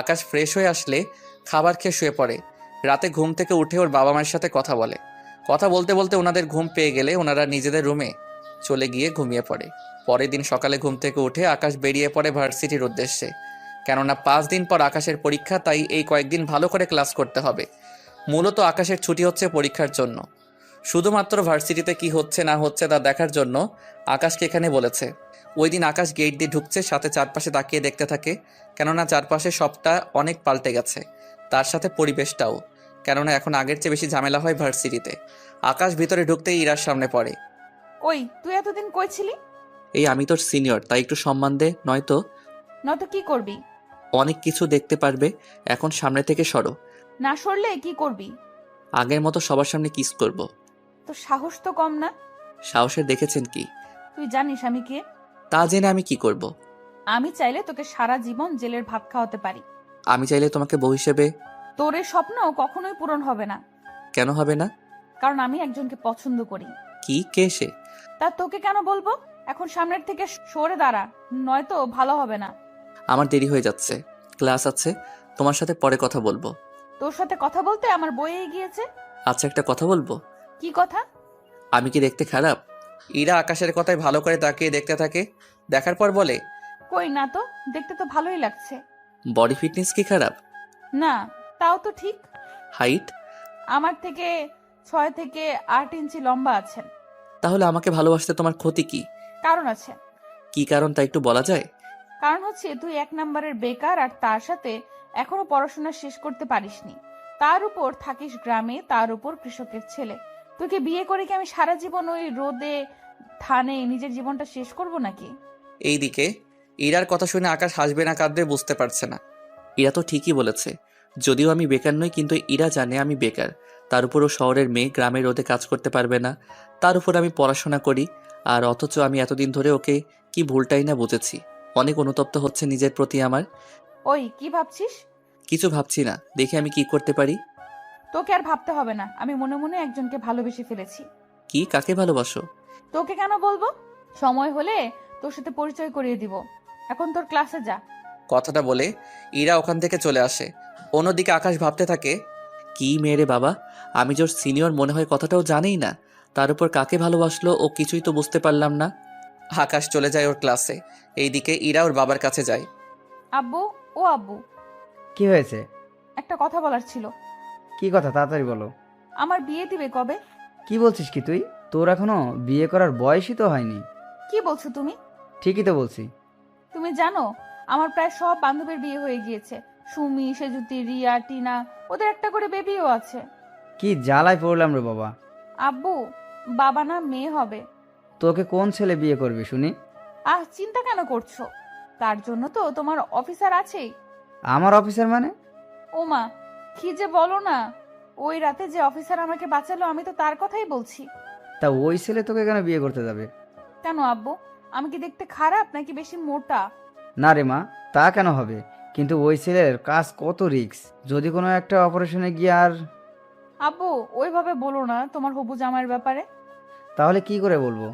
আকাশ ফ্রেশ হয়ে আসলে খাবার খেয়ে শুয়ে পড়ে। রাতে ঘুম থেকে উঠে ওর বাবা মায়ের সাথে কথা বলে। কথা বলতে বলতে ওনাদের ঘুম পেয়ে গেলে ওনারা নিজেদের রুমে চলে গিয়ে ঘুমিয়ে পড়ে। পরের দিন সকালে ঘুম থেকে উঠে আকাশ বেরিয়ে পড়ে ভার্সিটির উদ্দেশ্যে। কেননা 5 দিন পর আকাশের পরীক্ষা, তাই এই কয়েকদিন ভালো করে ক্লাস করতে হবে। মূলত আকাশের ছুটি হচ্ছে পরীক্ষার জন্য। শুধুমাত্র ভার্সিটিতে কি হচ্ছে না হচ্ছে তা দেখার জন্য আকাশকে এখানে বলেছে। ওই দিন আকাশ গেট দিয়ে ঢুকছে, সাথে চারপাশে তাকিয়ে দেখতে থাকে, কেননা চারপাশে সবটা অনেক পাল্টে গেছে, তার সাথে পরিবেশটাও। কেননা এখন আগের চেয়ে বেশি ঝামেলা হয় ভার্সিটিতে। আকাশ ভিতরে ঢুকতেই ইরার সামনে পড়ে। কই তুই এতদিন কই ছিলি? এই আমি তোর সিনিয়র, তাই একটু সম্মান দে, নয়তো নয়তো কি করবি? অনেক কিছু দেখতে পারবে। এখন সামনে থেকে সরো। না সরলে কি করবি? আগের মতো সবার সামনে কিস করব। তোর সাহস তো কম না। সাহসের দেখেছেন কি? তুই জানিস আমি কে? তা জেনে আমি কি করব? আমি চাইলে তোকে সারা জীবন জেলের ভাত খাওয়াতে পারি। আমি চাইলে তোমাকে বউ হিসেবে। তোর এই স্বপ্ন কখনোই পূরণ হবে না। কেন হবে না? কারণ আমি একজনকে পছন্দ করি। কি, কে সে? তা তোকে কেন বলবো? এখন সামনের থেকে সরে দাঁড়া, নয়তো ভালো হবে না। আমার দেরি হয়ে যাচ্ছে, ক্লাস আছে, তোমার সাথে পরে কথা বলবো। তোর সাথে কথা বলতে আমার বইয়ে গিয়েছে। আচ্ছা, একটা কথা বলবো। কি কথা? আমি কি দেখতে খারাপ? ইরা আকাশের কথায় ভালো করে তাকিয়ে দেখতে থাকে। দেখার পর বলে, কই না তো, দেখতে তো ভালোই লাগছে। বডি ফিটনেস কি খারাপ? না, তাও তো ঠিক। হাইট? আমার থেকে 6 থেকে 8 ইঞ্চি লম্বা আছেন। তাহলে আমাকে ভালোবাসতে তোমার ক্ষতি কি? কারণ আছে। কি কারণ তা একটু বলা যায়? কারণ হচ্ছে তুই 1 নম্বরের বেকার, আর তার সাথে এখনো পড়াশোনা শেষ করতে পারিসনি। তার উপর থাকিস গ্রামে, তার উপর কৃষকের ছেলে। তোকে বিয়ে করে কি আমি সারা জীবন ওই রোদে ধানে নিজের জীবনটা শেষ করব নাকি? এইদিকে ইরার কথা শুনে আকাশ হাসবে না কাঁদবে বুঝতে পারছে না। ইরা তো ঠিকই বলেছে, যদিও আমি বেকার নই, কিন্তু ইরা জানে আমি বেকার। তার উপরও শহরের মেয়ে গ্রামের রোদে কাজ করতে পারবে না। তার উপর আমি পড়াশোনা করি, আর অথচ আমি এতদিন ধরে ওকে কি ভুলটাই না বুঝেছি। অনেক অনুতপ্ত হচ্ছে নিজের প্রতি আমার। ওই কি ভাবছিস? কিছু ভাবছি না, দেখি আমি কি করতে পারি। তোকে আর ভাবতে হবে না, আমি মনে মনে একজনকে ভালোবেসে ফেলেছি। কি, কাকে ভালোবাসো? তোকে কেন বলবো, সময় হলে তোর সাথে পরিচয় করিয়ে দিব। এখন তোর ক্লাসে যা। কথাটা বলে ইরা ওখান থেকে চলে আসে। অন্যদিকে আকাশ ভাবতে থাকে, কি মেয়ে রে বাবা, আমি যে ওর সিনিয়র মনে হয় কথাটাও জানেই না, তার উপর কাকে ভালোবাসলো ও কিছুই তো বুঝতে পারলাম না। আকাশ চলে যায় ওর ক্লাসে। এইদিকে ইরা ওর বাবার কাছে যায়। আব্বু, ও আব্বু, কি হয়েছে? একটা কথা বলার ছিল। কি কথা, তাড়াতাড়ি বলো। আমার বিয়ে দিবে কবে? কি বলছিস কি তুই? তোর এখনো বিয়ে করার বয়সই তো হয়নি। কি বলছো তুমি? ঠিকই তো বলছি। তুমি জানো আমার প্রায় সব বান্ধবীর বিয়ে হয়ে গিয়েছে। সুমি, সেজুতি, রিয়া, টিনা, ওদের একটা করে বেবিও আছে। কি জ্বালায় পড়লাম রে বাবা। আব্বু, বাবা না মেয়ে হবে। তোকে কোন ছেলে বিয়ে করবে শুনি? চিন্তা কেন করছো? তার জন্য তো তোমার অফিসার আছেই। আমার অফিসার মানে? ওমা, কি যে বলো না। ওই রাতে যে অফিসার আমাকে বাঁচালো, আমি তো তার কথাই বলছি। তা ওই ছেলে তোকে কেন বিয়ে করতে যাবে? কেন আব্বু, আমি কি দেখতে খারাপ নাকি বেশি মোটা? না রে মা, তা কেন হবে? কিন্তু ওই ছেলের কাজ কত রিস্ক, যদি কোনো একটা অপারেশনে গিয়ে আর... আব্বু, ওইভাবে বলো না তোমার হবু জামাইয়ের ব্যাপারে। তাহলে কি করে বলবো?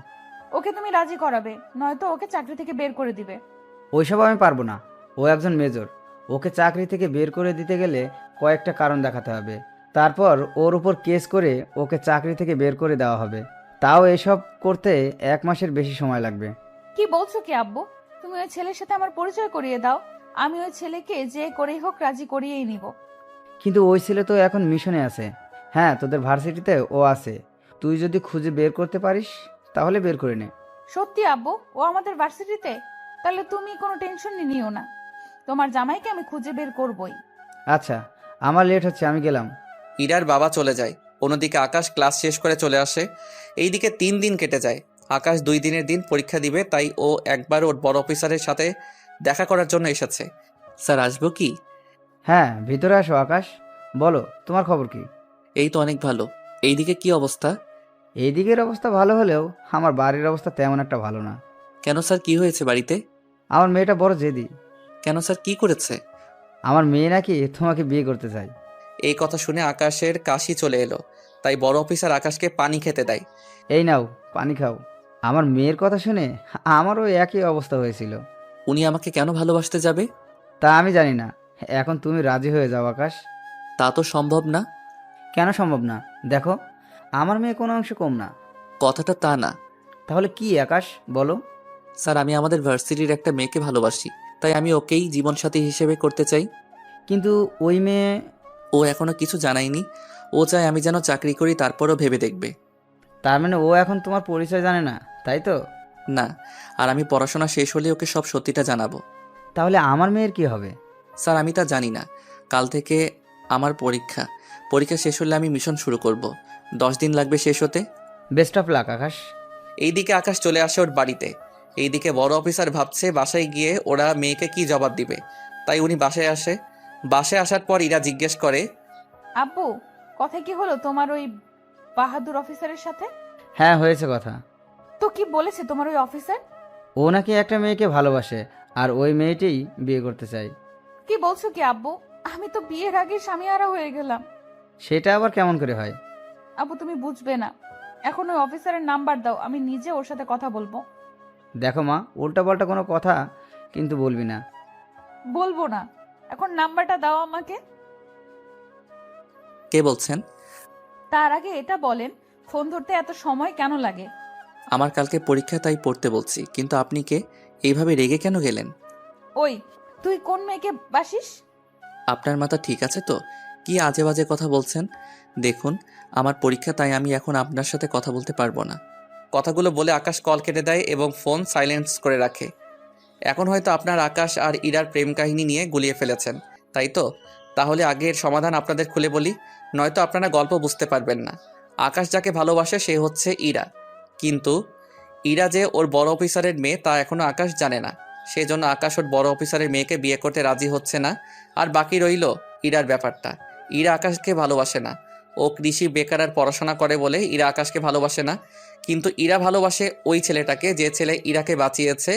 ওকে তুমি রাজি করাবে, নয়তো ওকে চাকরি থেকে বের করে দিবে। ওইসব আমি পারবো না। ও একজন মেজর। ওকে চাকরি থেকে বের করে দিতে গেলে কয়েকটা কারণ দেখাতে হবে। তারপর ওর উপর কেস করে ওকে চাকরি থেকে বের করে দেওয়া হবে। তাও এসব করতে 1 মাসের বেশি সময় লাগবে। কি বলছো কি আব্বু? তুমি ওই ছেলের সাথে আমার পরিচয় করিয়ে দাও, আমি ওই ছেলেকে যে করেই হোক রাজি করিয়েই নিব। কিন্তু ওই ছেলে তো এখন মিশনে আছে। হ্যাঁ, তোদের ভার্সিটিতে ও আছে। তুই যদি খুঁজে বের করতে পারিস তাহলে বের করে নে। সত্যি আব্বু, ও আমাদের ভার্সিটিতে? তাহলে তুমি কোনো টেনশন নিও না, তোমার জামাইকে আমি খুঁজে বের করবই। আচ্ছা, আমার লেট হচ্ছে, আমি গেলাম। ইরার বাবা চলে যায়। অন্যদিকে আকাশ ক্লাস শেষ করে চলে আসে। এইদিকে 3 দিন কেটে যায়। আকাশ 2 দিনের দিন পরীক্ষা দিবে, তাই ও একবার ওর বড় অফিসারের সাথে দেখা করার জন্য এসেছে। স্যার, আসবো কি? হ্যাঁ, ভিতরে আসো আকাশ। বলো, তোমার খবর কি? এই তো অনেক ভালো। এইদিকে কি অবস্থা? এই দিকের অবস্থা ভালো হলেও আমার বাড়ির অবস্থা তেমন একটা ভালো না। কেন স্যার, কি হয়েছে বাড়িতে? আমার মেয়েটা বড় জেদি। কেন স্যার, কি করেছে? আমার মেয়ে নাকি তোমাকে বিয়ে করতে চায়। এই কথা শুনে আকাশের কাশি চলে এলো, তাই বড় অফিসার আকাশকে পানি খেতে দেয়। এই নাও, পানি খাও। আমার মেয়ের কথা শুনে আমারও একই অবস্থা হয়েছিল। উনি আমাকে কেন ভালোবাসতে যাবে? তা আমি জানি না। এখন তুমি রাজি হয়ে যাও আকাশ। তা তো সম্ভব না। কেন সম্ভব না? দেখো, আমার মেয়ে কোনো অংশে কম না। কথাটা তা না। তাহলে কি আকাশ, বলো। স্যার, আমি আমাদের ভার্সিটির একটা মেয়েকে ভালোবাসি, তাই আমি ওকেই জীবনসাথী হিসেবে করতে চাই। কিন্তু ওই মেয়ে... ও এখনো কিছু জানায়নি। ও চায় আমি যেন চাকরি করি, তারপরও ভেবে দেখবে। তার মানে ও এখন তোমার পরিচয় জানে না, তাই তো? না, আর আমি পড়াশোনা শেষ হলে ওকে সব সত্যিটা জানাবো। তাহলে আমার মেয়ের কি হবে? স্যার, আমি তা জানি না। কাল থেকে আমার পরীক্ষা। পরীক্ষা শেষ হলে আমি মিশন শুরু করব। 10 দিন লাগবে শেষ হতে। বেস্ট অফ লাক আকাশ। এইদিকে আকাশ চলে আসে ওর বাড়িতে। এইদিকে বড় অফিসার ভাবছে বাসায় গিয়ে ওরা মেয়েকে কি জবাব দিবে, তাই উনি বাসায় আসে। বাসায় আসার পর ইরা জিজ্ঞেস করে, আব্বু, কথা কি হলো তোমার ওই বাহাদুর অফিসারের সাথে? হ্যাঁ, হয়েছে কথা। তো কি বলেছে তোমার ওই অফিসার? ও নাকি একটা মেয়েকে ভালোবাসে, আর ওই মেয়েটিই বিয়ে করতে চায়। কি বলছো কি আব্বু? আমি তো বিয়ের আগে স্বামীহারা হয়ে গেলাম। সেটা আবার কেমন করে হয়? আব্বু, তুমি বুঝবে না। এখন ওই অফিসারের নাম্বার দাও, আমি নিজে ওর সাথে কথা বলবো। দেখো মা, উল্টাপাল্টা কোনো কথা কিন্তু বলবি না। বলবো না। এখন নাম্বারটা দাও আমাকে। কে বলছেন? তার আগে এটা বলেন, ফোন ধরতে এত সময় কেন লাগে? আমার কালকে পরীক্ষা, তাই পড়তে বলছি। কিন্তু আপনি কে? এইভাবে রেগে কেন গেলেন? ওই, তুই কোন মেয়েকে বাসিস? আপনার মাথা ঠিক আছে তো? কি আজে বাজে কথা বলছেন? দেখুন, আমার পরীক্ষা, তাই আমি এখন আপনার সাথে কথা বলতে পারবো না। কথাগুলো বলে আকাশ কল কেটে দেয় এবং ফোন সাইলেন্স করে রাখে। এখন হয়তো আপনার আকাশ আর ইরার প্রেম কাহিনী নিয়ে গুলিয়ে ফেলেছেন, তাই তো? তাহলে আগের সমাধান আপনাদের খুলে বলি, নয়তো আপনারা গল্প বুঝতে পারবেন না। আকাশ যাকে ভালোবাসে সে হচ্ছে ইরা, কিন্তু ইরা যে ওর বড় অফিসারের মেয়ে তা এখনো আকাশ জানে না। সেজন্য আকাশ ওর বড় অফিসারের মেয়েকে বিয়ে করতে রাজি হচ্ছে না। আর বাকি রইল ইরার ব্যাপারটা। ইরা আকাশকে ভালোবাসে না। ও কৃষি বেকার আর পড়াশোনা করে বলে ইরা আকাশকে ভালোবাসে না। কিন্তু ইরা ভালোবাসে ওই ছেলেটাকে, যে ছেলে ইরাকে বাঁচিয়েছে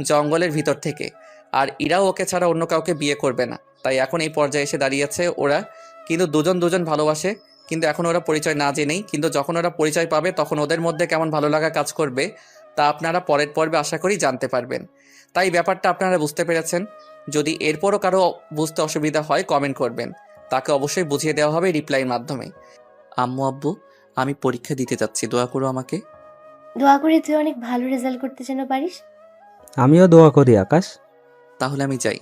জঙ্গলের ভিতর থেকে। আর ইরাও ওকে ছাড়া অন্য কাউকে বিয়ে করবে না। তাই এখন এই পর্যায়ে এসে দাঁড়িয়েছে ওরা। কিন্তু দুজন দুজন ভালোবাসে, কিন্তু এখন ওরা পরিচয় না জেনেই, কিন্তু যখন ওরা পরিচয় পাবে তখন ওদের মধ্যে কেমন ভালো লাগা কাজ করবে তা আপনারা পরের পর্বে আশা করি জানতে পারবেন। তাই ব্যাপারটা আপনারা বুঝতে পেরেছেন। যদি এরপরও কারো বুঝতে অসুবিধা হয় কমেন্ট করবেন, তাকে অবশ্যই বুঝিয়ে দেওয়া হবে রিপ্লাইয়ের মাধ্যমে। আম্মু আব্বু, আমি পরীক্ষা দিতে যাচ্ছি, দোয়া করো আমাকে। দোয়া করে তুই অনেক ভালো রেজাল্ট করতে যেন পারিস। আমিও দোয়া করি আকাশ। তাহলে আমি যাই।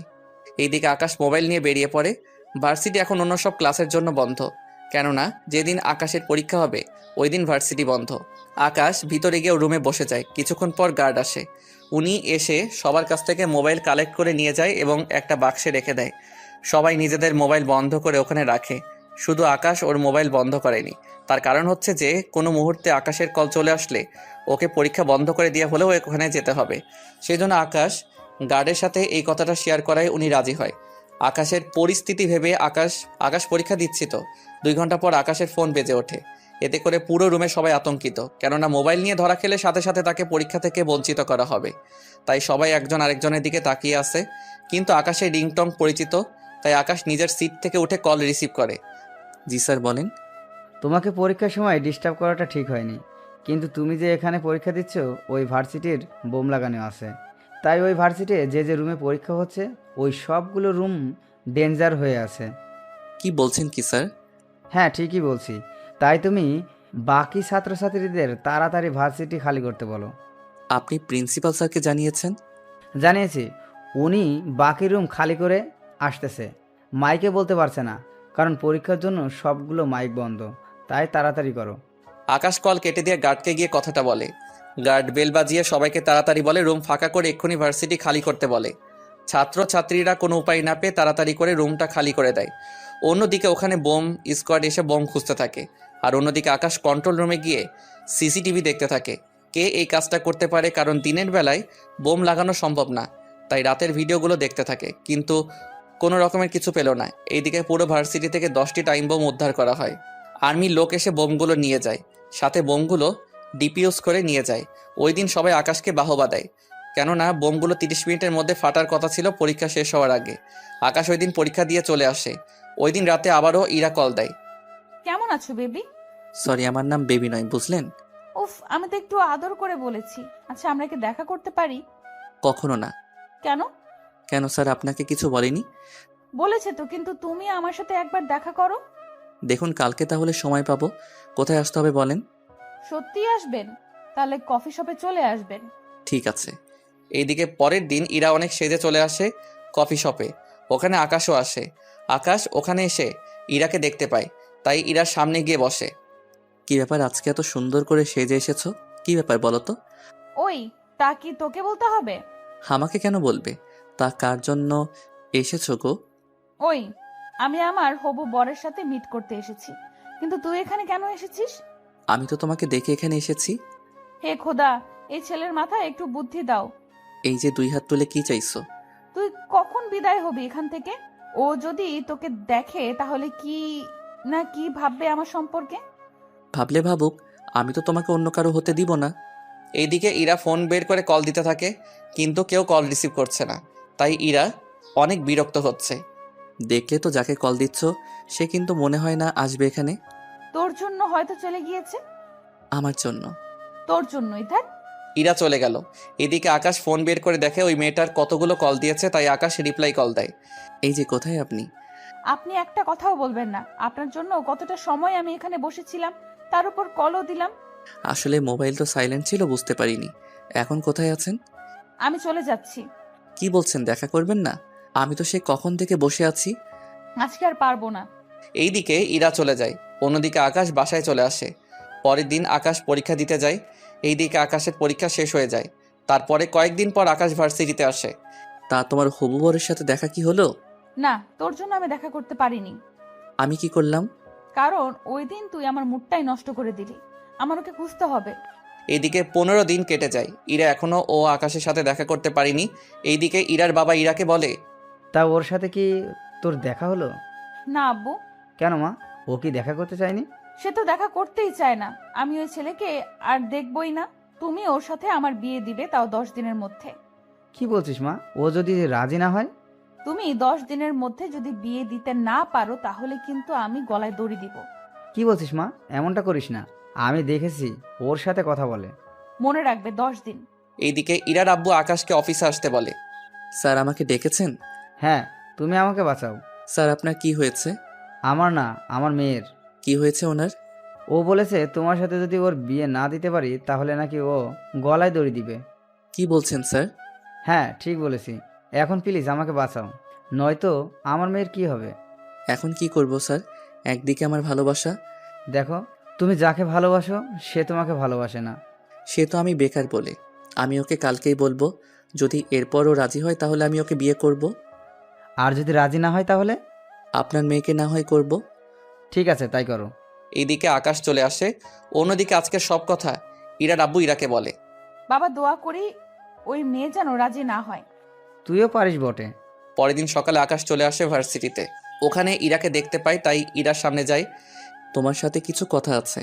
এইদিকে আকাশ মোবাইল নিয়ে বেরিয়ে পড়ে। ভার্সিটি এখন অন্য সব ক্লাসের জন্য বন্ধ, কেননা যেদিন আকাশের পরীক্ষা হবে ওই দিন ভার্সিটি বন্ধ। আকাশ ভিতরে গিয়ে রুমে বসে যায়। কিছুক্ষণ পর গার্ড আসে। উনি এসে সবার কাছ থেকে মোবাইল কালেক্ট করে নিয়ে যায় এবং একটা বাক্সে রেখে দেয়। সবাই নিজেদের মোবাইল বন্ধ করে ওখানে রাখে, শুধু আকাশ ওর মোবাইল বন্ধ করেনি। তার কারণ হচ্ছে যে কোনো মুহূর্তে আকাশের কল চলে আসলে ওকে পরীক্ষা বন্ধ করে দিয়ে হলেও ওখানে যেতে হবে। সেই জন্য আকাশ গার্ডের সাথে এই কথাটা শেয়ার করায় উনি রাজি হয়। আকাশের পরিস্থিতি ভেবে আকাশ পরীক্ষা দিচ্ছি তো 2 ঘন্টা পর আকাশের ফোন বেজে ওঠে। এতে করে পুরো রুমে সবাই আতঙ্কিত, কেননা মোবাইল নিয়ে ধরা খেলে সাথে সাথে তাকে পরীক্ষা থেকে বঞ্চিত করা হবে। তাই সবাই একজন আরেকজনের দিকে তাকিয়ে আছে। কিন্তু আকাশের রিংটং পরিচিত, তাই আকাশ নিজের সিট থেকে উঠে কল রিসিভ করে। জি স্যার, বলেন। তোমাকে পরীক্ষার সময় ডিস্টার্ব করাটা ঠিক হয়নি, কিন্তু তুমি যে এখানে পরীক্ষা দিচ্ছ ওই ভার্সিটির বোম লাগানো আছে। তাই ওই ভার্সিটিতে যে যে রুমে পরীক্ষা হচ্ছে ওই সবগুলো রুম ডেঞ্জার হয়ে আছে। কি বলছেন কি স্যার? হ্যাঁ, ঠিকই বলছি। তাই তুমি বাকি ছাত্রছাত্রীদের তাড়াতাড়ি ভার্সিটি খালি করতে বলো। আপনি প্রিন্সিপাল স্যারকে জানিয়েছেন? জানিয়েছি, উনি বাকি রুম খালি করে আসতেছে। মাইকে বলতে পারছে না, কারণ পরীক্ষার জন্য সবগুলো মাইক বন্ধ। তাই তাড়াতাড়ি করো। আকাশ কল কেটে দিয়ে গার্ডকে গিয়ে কথাটা বলে। গার্ড বেল বাজিয়ে সবাইকে তাড়াতাড়ি বলে রুম ফাঁকা করে এক্ষুনি ভার্সিটি খালি করতে বলে। ছাত্রছাত্রীরা কোনো উপায় না পেয়ে তাড়াতাড়ি করে রুমটা খালি করে দেয়। অন্যদিকে ওখানে বোম স্কোয়াড এসে বোম খুঁজতে থাকে। আর অন্যদিকে আকাশ কন্ট্রোল রুমে গিয়ে সিসিটিভি দেখতে থাকে কে এই কাজটা করতে পারে, কারণ দিনের বেলায় বোম লাগানো সম্ভব না। তাই রাতের ভিডিওগুলো দেখতে থাকে, কিন্তু কোনো রকমের কিছু পেল না। এইদিকে পুরো ভার্সিটি থেকে 10টি টাইম বোম উদ্ধার করা হয়। আর্মির লোক এসে বোমগুলো নিয়ে যায়, সাথে বোমগুলো ডিপিউজ করে নিয়ে যায়। ওই দিন সবাই আকাশকে বাহবা দেয়, কেননা বোমগুলো 30 মিনিটের মধ্যে ফাটার কথা ছিল পরীক্ষা শেষ হওয়ার আগে। আকাশ ওই দিন পরীক্ষা দিয়ে চলে আসে। ওই দিন রাতে আবারও ইরা কল দেয়। কেমন আছো বেবি? সরি, আমার নাম বেবি নয়, বুঝলেন? উফ, আমি তো একটু আদর করে বলেছি। আচ্ছা, আমরা কি দেখা করতে পারি? কখনো না। কেন? কেন স্যার, আপনাকে কিছু বলেনি? বলেছে তো, কিন্তু তুমি আমার সাথে একবার দেখা করো। দেখুন, কালকে তাহলে সময় পাবো। কোথায় আসতে হবে বলেন? সত্যি আসবেন? তাহলে কফি শপে চলে আসবেন। ঠিক আছে। এইদিকে পরের দিন ইরা অনেক সেজে চলে আসে কফি শপে। ওখানে আকাশও আসে। আকাশ ওখানে এসে ইরাকে দেখতে পায়, তাই ইরার সামনে গিয়ে বসে। কি ব্যাপার, আজকে এত সুন্দর করে সেজে এসেছো? কি ব্যাপার বলো তো? ওই, তা কি তোকে বলতে হবে? আমাকে কেন বলবে? তা কার জন্য এসেছো গো? ওই, আমি আমার হবু বরের সাথে মিট করতে এসেছি। কিন্তু তুই এখানে কেন এসেছিস? আমি তো তোমাকে দেখে এখানে এসেছি। হে খোদা, এই ছেলের মাথায় একটু বুদ্ধি দাও। এই যে 2 হাত তুলে কি চাইছো? তুই কখন বিদায় হবি এখান থেকে? ও যদি তোকে দেখে তাহলে কি না কি ভাববে আমার সম্পর্কে? ভাবলে ভাবুক, আমি তো তোমাকে অন্য কারো হতে দিব না। এইদিকে ইরা ফোন বের করে কল দিতে থাকে, কিন্তু কেউ কল রিসিভ করছে না। তাই ইরা অনেক বিরক্ত হচ্ছে। দেখলে তো যাকে কল দিচ্ছ সে কিন্তু মনে হয় না আসবে এখানে। তোর জন্য হয়তো চলে গিয়েছে। আমার জন্য? তোর জন্যই থাক। ইরা চলে গেল। এদিকে আকাশ ফোন বের করে দেখে ওই মেয়েটার কতগুলো কল দিয়েছে, তাই আকাশ রিপ্লাই কল দেয়। এই যে, কোথায় আপনি? আপনি একটা কথাও বলবেন না। আপনার জন্য কতটা সময় আমি এখানে বসেছিলাম, তার উপর কলও দিলাম। আসলে মোবাইল তো সাইলেন্ট ছিল, বুঝতে পারিনি। এখন কোথায় আছেন? আমি চলে যাচ্ছি। কি বলছেন, দেখা করবেন না? আমি তো সে কখন থেকে বসে আছি। আজকে আর পারবো না। এইদিকে ইরা চলে যায়। অন্যদিকে আকাশ বাসায় চলে আসে। পরের দিন আকাশ পরীক্ষা দিতে যায়। এইদিকে আকাশের পরীক্ষা শেষ হয়ে যায়। তারপরে কয়েকদিন পর আকাশ ভার্সিটিতে আসে। তা তোমার হবু বরের সাথে দেখা কি হলো? না, তোর জন্য আমি দেখা করতে পারিনি। আমি কি করলাম? কারণ ওই দিন তুই আমার মুডটাই নষ্ট করে দিলি। আমার ওকে খুঁজতে হবে। এইদিকে 15 দিন কেটে যায়। ইরা এখনো ও আকাশের সাথে দেখা করতে পারিনি। এইদিকে ইরার বাবা ইরাকে বলে, তা ওর সাথে কি তোর দেখা হলো? না আব্বু। কেন মা, ও কি দেখা করতে চায়নি? সে তো দেখা করতেই চায় না। আমি ওই ছেলেকে আর দেখবই না। তুমি ওর সাথে আমার বিয়ে দিবে, তাও 10 দিনের মধ্যে। কি বলছিস মা, ও যদি রাজি না হয়? তুমি 10 দিনের মধ্যে যদি বিয়ে দিতে না পারো তাহলে কিন্তু আমি গলায় দড়ি দিব। কি বলছিস মা? এমনটা করিস না। আমি দেখেছি ওর সাথে কথা বলে। মনে রাখবে 10 দিন। এইদিকে ইরার আব্বু আকাশকে অফিসে আসতে বলে। স্যার আমাকে ডেকেছেন? হ্যাঁ, তুমি আমাকে বাঁচাও। স্যার আপনার কি হয়েছে? আমার না, আমার মেয়ের। কি হয়েছে ওনার? ও বলেছে তোমার সাথে যদি ওর বিয়ে না দিতে পারি তাহলে নাকি ও গলায় দড়ি দিবে। কি বলছেন স্যার? হ্যাঁ, ঠিক বলেছি। এখন প্লিজ আমাকে বাঁচাও, নয়তো আমার মেয়ের কি হবে। এখন কি করব স্যার? একদিকে আমার ভালোবাসা। দেখো, তুমি যাকে ভালোবাসো সে তোমাকে ভালোবাসে না। সে তো আমি বেকার বলে। আমি ওকে কালকেই বলবো। যদি এরপরও রাজি হয় তাহলে আমি ওকে বিয়ে করব। আর যদি রাজি না হয় তাহলে? আপনার মেয়েকে না হয় করব। ঠিক আছে, তাই করো। এইদিকে আকাশ চলে আসে। অন্যদিকে আজকের সব কথা ইরার আব্বু ইরাকে বলে। বাবা দোয়া করি ওই মেয়ে যেন রাজি না হয়। তুইও পারিস বটে। পরের দিন সকালে আকাশ চলে আসে ভার্সিটিতে। ওখানে ইরাকে দেখতে পায়, তাই ইরার সামনে যায়। তোমার সাথে কিছু কথা আছে।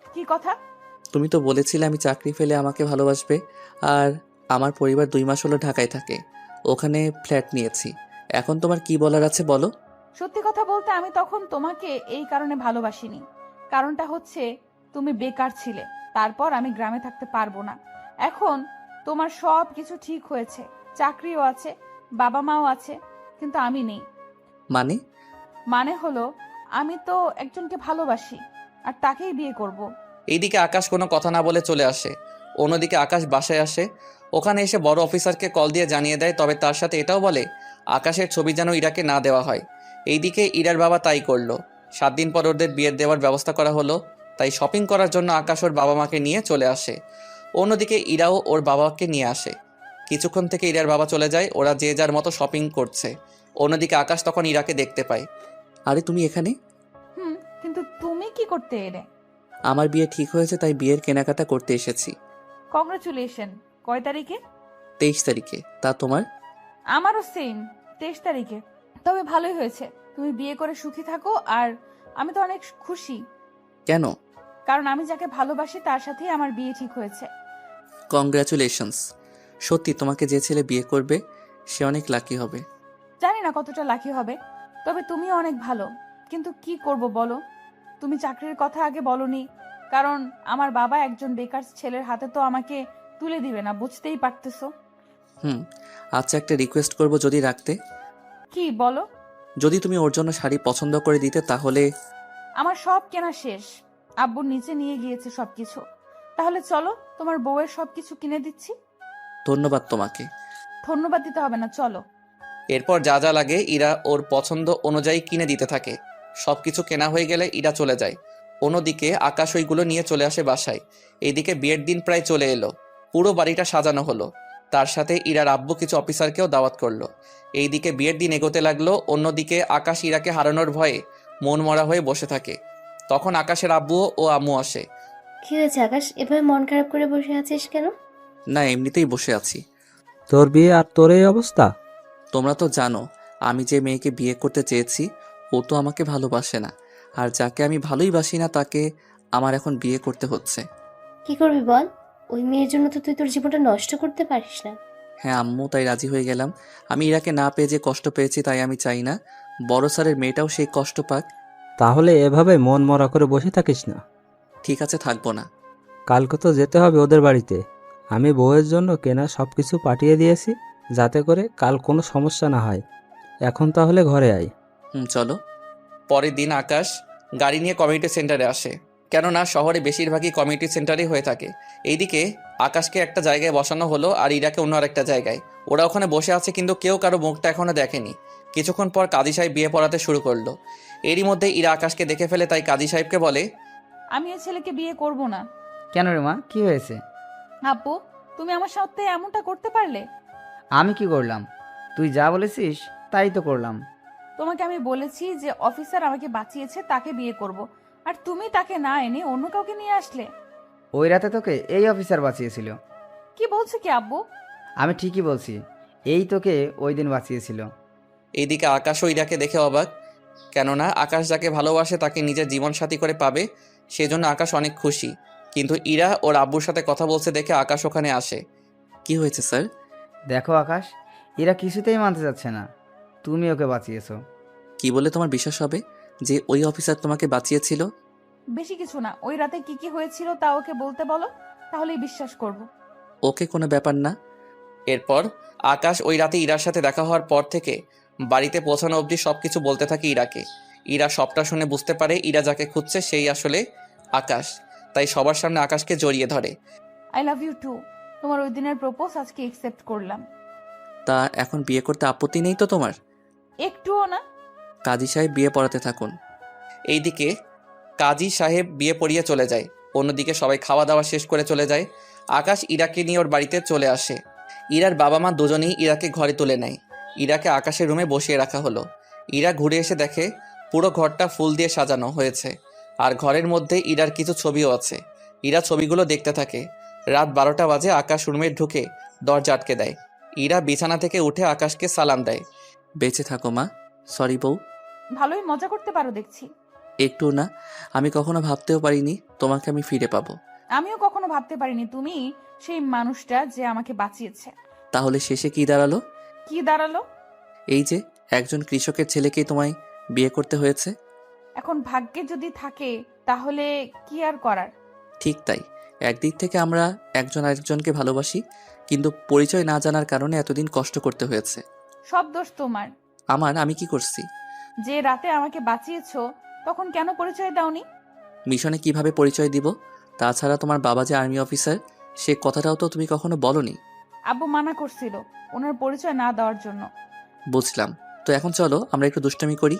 কি কথা? তুমি তো বলেছিলে আমি চাকরি ফেলে আমাকে ভালোবাসবে। আর আমার পরিবার 2 মাস হলো ঢাকায় থাকে। ওখানে ফ্ল্যাট নিয়েছি। এখন তোমার কি বলার আছে বলো। সত্যি কথা বলতে আমি তখন তোমাকে এই কারণে ভালোবাসিনি। কারণটা হচ্ছে তুমি বেকার ছিলে। তারপর আমি গ্রামে থাকতে পারবো না। এখন তোমার সব কিছু ঠিক হয়েছে, চাকরিও আছে, বাবা মাও আছে, কিন্তু আমি নেই। মানে? মানে হলো আমি তো একজনকে ভালোবাসি আর তাকেই বিয়ে করব। এইদিকে আকাশ কোনো কথা না বলে চলে আসে। অন্যদিকে আকাশ বাসায় আসে। ওখানে এসে বড় অফিসারকে কল দিয়ে জানিয়ে দেয়, তবে তার সাথে এটাও বলে আকাশের ছবি যেন ইরাকে না দেওয়া হয়। এইদিকে ইরার বাবা তাই করলো। 7 দিন পর ওদের বিয়ের দেওয়ার ব্যবস্থা করা হলো। তাই শপিং করার জন্য আকাশ ওর বাবা মাকে নিয়ে চলে আসে। অন্যদিকে ইরাও ওর বাবাকে নিয়ে আসে। কিছুক্ষণ থেকে ইরার বাবা চলে যায়। ওরা যে যার মতো শপিং করছে। অন্যদিকে আকাশ তখন ইরাকে দেখতে পায়। আরে তুমি এখানে? কিন্তু তুমি কি করতে এলে? আমার বিয়ে ঠিক হয়েছে তাই বিয়ের কেনাকাটা করতে এসেছি। কংগ্রাচুলেশন। কয় তারিখে? 23 তারিখে। তা তোমার? আমারও সেম, 23 তারিখে। তবে ভালোই হয়েছে, তুমি বিয়ে করে সুখী থাকো। আর আমি তো অনেক খুশি, কেন? কারণ আমি যাকে ভালোবাসি তার সাথেই আমার বিয়ে ঠিক হয়েছে। কংগ্রাচুলেশনস। সত্যি তোমাকে যে ছেলে বিয়ে করবে সে অনেক লাকি হবে। জানি না কতটা লাকি হবে, তবে তুমিও অনেক ভালো। কিন্তু কি করব বলো? তুমি চাকরির কথা আগে বলনি, কারণ আমার বাবা একজন বেকার ছেলের হাতে তো আমাকে তুলে দিবে না, বুঝতেই পারতেছো। আচ্ছা, একটা রিকোয়েস্ট করব যদি রাখতে। কি বলো? যদি তুমি ওর জন্য শাড়ি পছন্দ করে দিতে তাহলে। আমার সব কেনা শেষ, আব্বু নিচে নিয়ে গিয়েছে সবকিছু। তাহলে চলো, তোমার বউয়ের সবকিছু কিনে দিচ্ছি। ধন্যবাদ তোমাকে। ধন্যবাদ দিতে হবে না, চলো। এরপর যা যা লাগে ইরা ওর পছন্দ অনুযায়ী কিনে দিতে থাকে। সবকিছু কেনা হয়ে গেলে ইরা চলে যায়। অন্যদিকে আকাশ ওইগুলো নিয়ে চলে আসে বাসায়। এইদিকে বিয়ের দিন প্রায় চলে এলো। পুরো বাড়িটা সাজানো হলো। তার সাথে ইরার আব্বু কিছু অফিসারকেও দাওয়াত করলো। এইদিকে বিয়ের দিন এগোতে লাগলো। অন্যদিকে আকাশ ইরাকে হারানোর ভয়ে মন মরা হয়ে বসে থাকে। তখন আকাশের আব্বু ও আম্মু আসে। কি হয়েছে আকাশ, এভাবে মন খারাপ করে বসে আছিস কেন? না, এমনিতেই বসে আছি। তোর বিয়ে আর তোর এই অবস্থা? তোমরা তো জানো আমি যে মেয়েকে বিয়ে করতে চেয়েছি ও তো আমাকে ভালোবাসে না। আর যাকে আমি ভালোই বাসি না তাকে আমার এখন বিয়ে করতে হচ্ছে। কি করবি বল? ওই মেয়ের জন্য তো তুই তোর জীবনটা নষ্ট করতে পারিস না। হ্যাঁ আম্মু, তাই রাজি হয়ে গেলাম। আমি ইরাকে না পেয়ে যে কষ্ট পেয়েছি তাই আমি চাই না বড় স্যারের মেয়েটাও সেই কষ্ট পাক। তাহলে এভাবে মন মরা করে বসে থাকিস না। ঠিক আছে, থাকবো না। কালকে তো যেতে হবে ওদের বাড়িতে। আমি বউয়ের জন্য কেনা সব কিছু পাঠিয়ে দিয়েছি, যাতে করে কাল কোনো সমস্যা না হয়। এখন তাহলে ঘরে আয়। চলো। পরের দিন আকাশ গাড়ি নিয়ে কমিউনিটি সেন্টারে আসে। কেননা শহরে বেশিরভাগই কমিউনিটি সেন্টারই হয়ে থাকে। এইদিকে আকাশকে একটা জায়গায় বসানো হলো আর ইরাকে অন্য আরেকটা জায়গায়। ওরা ওখানে বসে আছে, কিন্তু কেউ কারো মুখটা এখনো দেখেনি। কিছুক্ষণ পর কাজী সাহেব বিয়ে পড়াতে শুরু করলো। এরই মধ্যে ইরা আকাশকে দেখে ফেলে, তাই কাজী সাহেবকে বলে, আমি এই ছেলেকে বিয়ে করব না। কেন রে মা, কি হয়েছে? আব্বু, তুমি আমার সাথে এমনটা করতে পারলে? আমি কি করলাম? তুই যা বলেছিস তাই তো করলাম। তোমাকে আমি বলেছি যে অফিসার আমাকে বাঁচিয়েছে তাকে বিয়ে করব, আর তুমি তাকে না এনে অন্য কাউকে নিয়ে আসলে। ওই রাতে তোকে এই অফিসার বাঁচিয়েছিল। কি বলছো কি আব্বু? আমি ঠিকই বলছি, এই তোকে ওই দিন বাঁচিয়েছিল। এইদিকে আকাশও ইরাকে দেখে অবাক। কেননা আকাশ যাকে ভালোবাসে তাকে নিজের জীবনসাথী করে পাবে, সেজন্য আকাশ অনেক খুশি। কিন্তু ইরা ওর আব্বুর সাথে কথা বলছে দেখে আকাশ ওখানে আসে। কি হয়েছে স্যার? দেখো আকাশ, এরা কিছুতেই মানতে যাচ্ছে না। তুমি ওকে বাঁচিয়েছো। কি বলে তোমার বিশ্বাস হবে যে ওই অফিসার তোমাকে বাঁচিয়েছিল? বেশি কিছু না, ওই রাতে কি কি হয়েছিল তা ওকে বলতে বলো, তাহলেই বিশ্বাস করব। ওকে, কোনো ব্যাপার না। এরপর আকাশ ওই রাতে ইরার সাথে দেখা হওয়ার পর থেকে বাড়িতে পৌঁছানো অবধি সবকিছু বলতে থাকে ইরাকে। ইরা সবটা শুনে বুঝতে পারে ইরা যাকে খুঁজছে সেই আসলে আকাশ, তাই সবার সামনে আকাশকে জড়িয়ে ধরে। I love you too. তোমার ওই দিনের প্রপোজ আজকে একসেপ্ট করলাম। তা এখন বিয়ে করতে আপত্তি নেই তো তোমার? একটুও না। কাজী সাহেব বিয়ে পড়াতে থাকুন। এইদিকে কাজী সাহেব বিয়ে পড়িয়ে চলে যায়, অন্যদিকে সবাই খাওয়া দাওয়া শেষ করে চলে যায়। আকাশ ইরাকে নিয়ে ওর বাড়িতে চলে আসে। ইরার বাবা মা দুজনেই ইরাকে ঘরে তুলে নেয়। ইরাকে আকাশের রুমে বসিয়ে রাখা হলো। ইরা ঘুরে এসে দেখে পুরো ঘরটা ফুল দিয়ে সাজানো হয়েছে, আর ঘরের মধ্যে ইরার কিছু ছবিও আছে। ইরা ছবিগুলো দেখতে থাকে। রাত 12টা বাজে। আকাশ রুমে ঢুকে দরজা আটকে দেয়। ইরা বিছানা থেকে উঠে আকাশকে সালাম দেয়। বেঁচে থাকো মা। সরি বউ। ভালোই মজা করতে পারো দেখছি। একটু না, আমি কখনো ভাবতেও পারিনি তোমাকে আমি ফিরে পাবো। আমিও কখনো ভাবতে পারিনি তুমি সেই মানুষটা যে আমাকে বাঁচিয়েছে। তাহলে শেষে কি দাঁড়ালো? কি দাঁড়ালো? এই যে একজন কৃষকের ছেলেকেই তোমায় বিয়ে করতে হয়েছে। এখন ভাগ্যে যদি থাকে তাহলে কি আর করার। ঠিক তাই, একদিক থেকে আমরা একজন আরেকজনকে ভালোবাসি, কিন্তু পরিচয় না জানার কারণে এতদিন কষ্ট করতে হয়েছে। সব দোষ তোমার। আমি কি করছি? যে রাতে আমাকে বাঁচিয়েছো তখন কেন পরিচয় দাওনি? মিশনে কিভাবে পরিচয় দিব? তাছাড়া তোমার বাবা যে আর্মি অফিসার, সে কথাটাও তো তুমি কখনো বলনি। আব্বু মানা করছিল ওনার পরিচয় না দেওয়ার জন্য। বুঝলাম। তো এখন চলো আমরা একটু দুষ্টামি করি।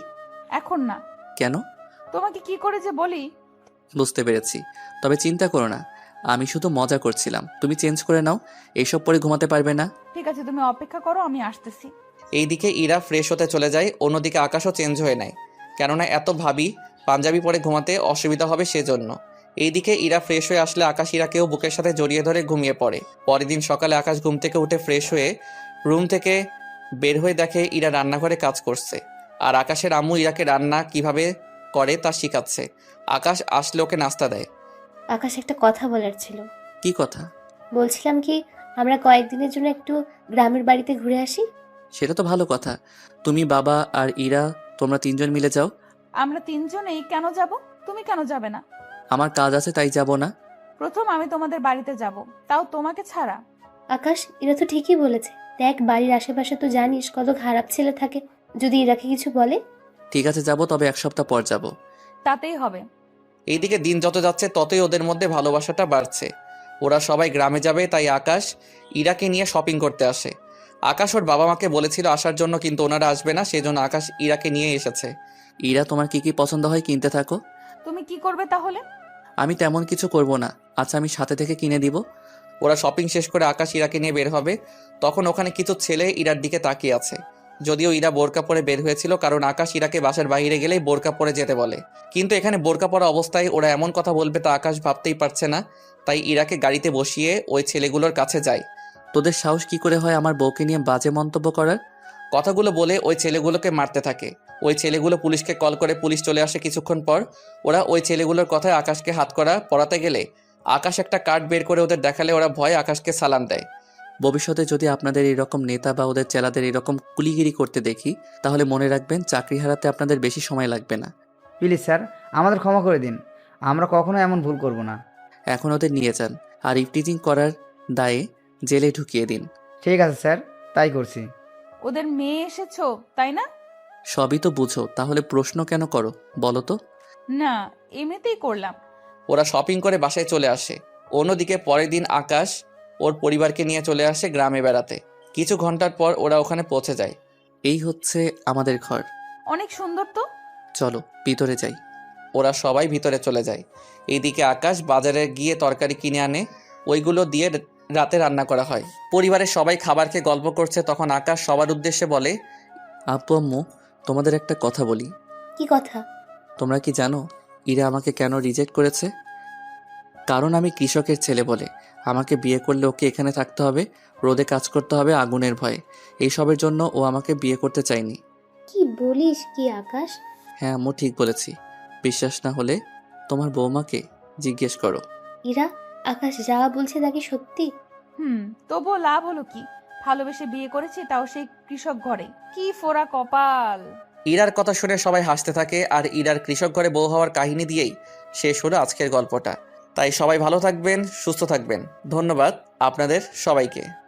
এখন না। কেন? তোমাকে কি করে যে বলি। বুঝতে পেরেছি, তবে চিন্তা করো না, আমি শুধু মজা করছিলাম। তুমি চেঞ্জ করে নাও, এইসব পরে ঘুমাতে পারবে না। ঠিক আছে, তুমি অপেক্ষা করো, আমি আসতেছি। এইদিকে ইরা ফ্রেশ হতে চলে যায়, অন্যদিকে আকাশও চেঞ্জ হয়ে নেয়, কেননা এত ভাবি পাঞ্জাবি পরে ঘুমাতে অসুবিধা হবে সেজন্য। এইদিকে ইরা ফ্রেশ হয়ে আসলে আকাশ ইরাকেও বুকের সাথে জড়িয়ে ধরে ঘুমিয়ে পড়ে। পরের দিন সকালে আকাশ ঘুম থেকে উঠে ফ্রেশ হয়ে রুম থেকে বের হয়ে দেখে ইরা রান্নাঘরে কাজ করছে, আর আকাশের আম্মু ইরাকে রান্না কিভাবে করে তা শিখাচ্ছে। আকাশ আসলে ওকে নাস্তা দেয়। আকাশ, একটা কথা বলার ছিল। কি কথা? বলছিলাম কি, আমরা কয়েকদিনের জন্য একটু গ্রামের বাড়িতে ঘুরে আসি। সেটা তো ভালো কথা। তুমি, বাবা আর ইরা, তোমরা তিনজন মিলে যাও। আমরা তিনজনেই কেন যাব? তুমি কেন যাবে না? আমার কাজ আছে তাই যাব না। প্রথম আমি তোমাদের বাড়িতে যাব, তাও তোমাকে ছাড়া। আকাশ, এরা তো ঠিকই বলেছে। দেখ, বাড়ির আশেপাশে তো জানিস কত খারাপ ছেলে থাকে। যদি ইরাকে কিছু বলে? ঠিক আছে যাব, তবে 1 সপ্তাহ পর যাব। তাতেই হবে। এইদিকে দিন যত যাচ্ছে ততই ওদের মধ্যে ভালোবাসাটা বাড়ছে। ওরা সবাই গ্রামে যাবে, তাই আকাশ ইরাকে নিয়ে শপিং করতে আসে। আকাশ ওর বাবা মাকে বলেছিল আসার জন্য, কিন্তু ওনারা আসবে না, সেজন্য আকাশ ইরাকে নিয়ে এসেছে। ইরা, তোমার কি কি পছন্দ হয় কিনতে থাকো। তুমি কি করবে তাহলে? আমি তেমন কিছু করব না। আচ্ছা, আমি সাথে থেকে কিনে দিব। ওরা শপিং শেষ করে আকাশ ইরাকে নিয়ে বের হবে, তখন ওখানে কিছু ছেলে ইরার দিকে তাকিয়ে আছে। যদিও ইরা বোরকা পরে বের হয়েছিল, কারণ আকাশ ইরাকে বাসার বাইরে গেলেই বোরকা পরে যেতে বলে। কিন্তু এখানে বোরকা পরা অবস্থায় ওরা এমন কথা বলবে তা আকাশ ভাবতেই পারছে না, তাই ইরাকে গাড়িতে বসিয়ে ওই ছেলেগুলোর কাছে যায়। তোদের সাহস কি করে হয় আমার বউকে নিয়ে বাজে মন্তব্য করার? কথাগুলো বলে ওই ছেলেগুলোকে মারতে থাকে। ওই ছেলেগুলো পুলিশকে কল করে, পুলিশ চলে আসে কিছুক্ষণ পর। ওরা ওই ছেলেগুলোর কথায় আকাশকে হাতকড়া পরাতে গেলে আকাশ একটা কার্ড বের করে ওদের দেখালে ওরা ভয়ে আকাশকে সালাম দেয়। ভবিষ্যতে যদি আপনাদের এরকম নেতা বা ওদের চেলাদের এরকম কুলিগিরি করতে দেখি, তাহলে মনে রাখবেন চাকরি হারাতে আপনাদের বেশি সময় লাগবে না। প্লিজ স্যার, আমাদের ক্ষমা করে দিন। আমরা কখনো এমন ভুল করব না। এখন ওদের নিয়ে যান, আর ইফটিজিং করার দায়ে জেলে ঢুকিয়ে দিন। ঠিক আছে স্যার, তাই করছি। ওদের মেয়ে এসেছো তাই না? সবই তো বুঝো, তাহলে প্রশ্ন কেন করো বলো তো? না, এমনিতেই করলাম। ওরা শপিং করে বাসায় চলে আসে। অন্যদিকে পরের দিন আকাশ ওর পরিবারকে নিয়ে চলে আসে গ্রামে বেড়াতে। কিছু ঘন্টার পর ওরা ওখানে পৌঁছে যায়। এই হচ্ছে আমাদের ঘর। অনেক সুন্দর তো। চলো ভিতরে যাই। ওরা সবাই ভিতরে চলে যায়। এইদিকে আকাশ বাজারে গিয়ে তরকারি কিনে আনে, ওইগুলো দিয়ে রাতে রান্না করা হয়। পরিবারের সবাই খাবার খেয়ে গল্প করছে, তখন আকাশ সবার উদ্দেশ্যে বলে, আব্বু আম্মু, তোমাদের একটা কথা বলি। কি কথা? তোমরা কি জানো ইরা আমাকে কেন রিজেক্ট করেছে? কারণ আমি কৃষকের ছেলে বলে। আমাকে বিয়ে করলে ওকে এখানে থাকতে হবে, রোদে কাজ করতে হবে আগুনের ভয়ে। এইসবের জন্য ও আমাকে বিয়ে করতে চায়নি। কি বলিস কি আকাশ? হ্যাঁ আম্মু, ঠিক বলেছি। বিশ্বাস না হলে তোমার বৌমাকে জিজ্ঞেস করো। ইরা, আকাশ যা বলছে তা কি সত্যি? তবুও লাভ হলো কি? ভালোবেসে বিয়ে করেছি, তাও সেই কৃষক ঘরে। কি ফোড়া কপাল। ইরার কথা শুনে সবাই হাসতে থাকে আর ইরার কৃষক ঘরে বউ হওয়ার কাহিনী দিয়েই শেষ হলো আজকের গল্পটা। তাই সবাই ভালো থাকবেন, সুস্থ থাকবেন। ধন্যবাদ আপনাদের সবাইকে।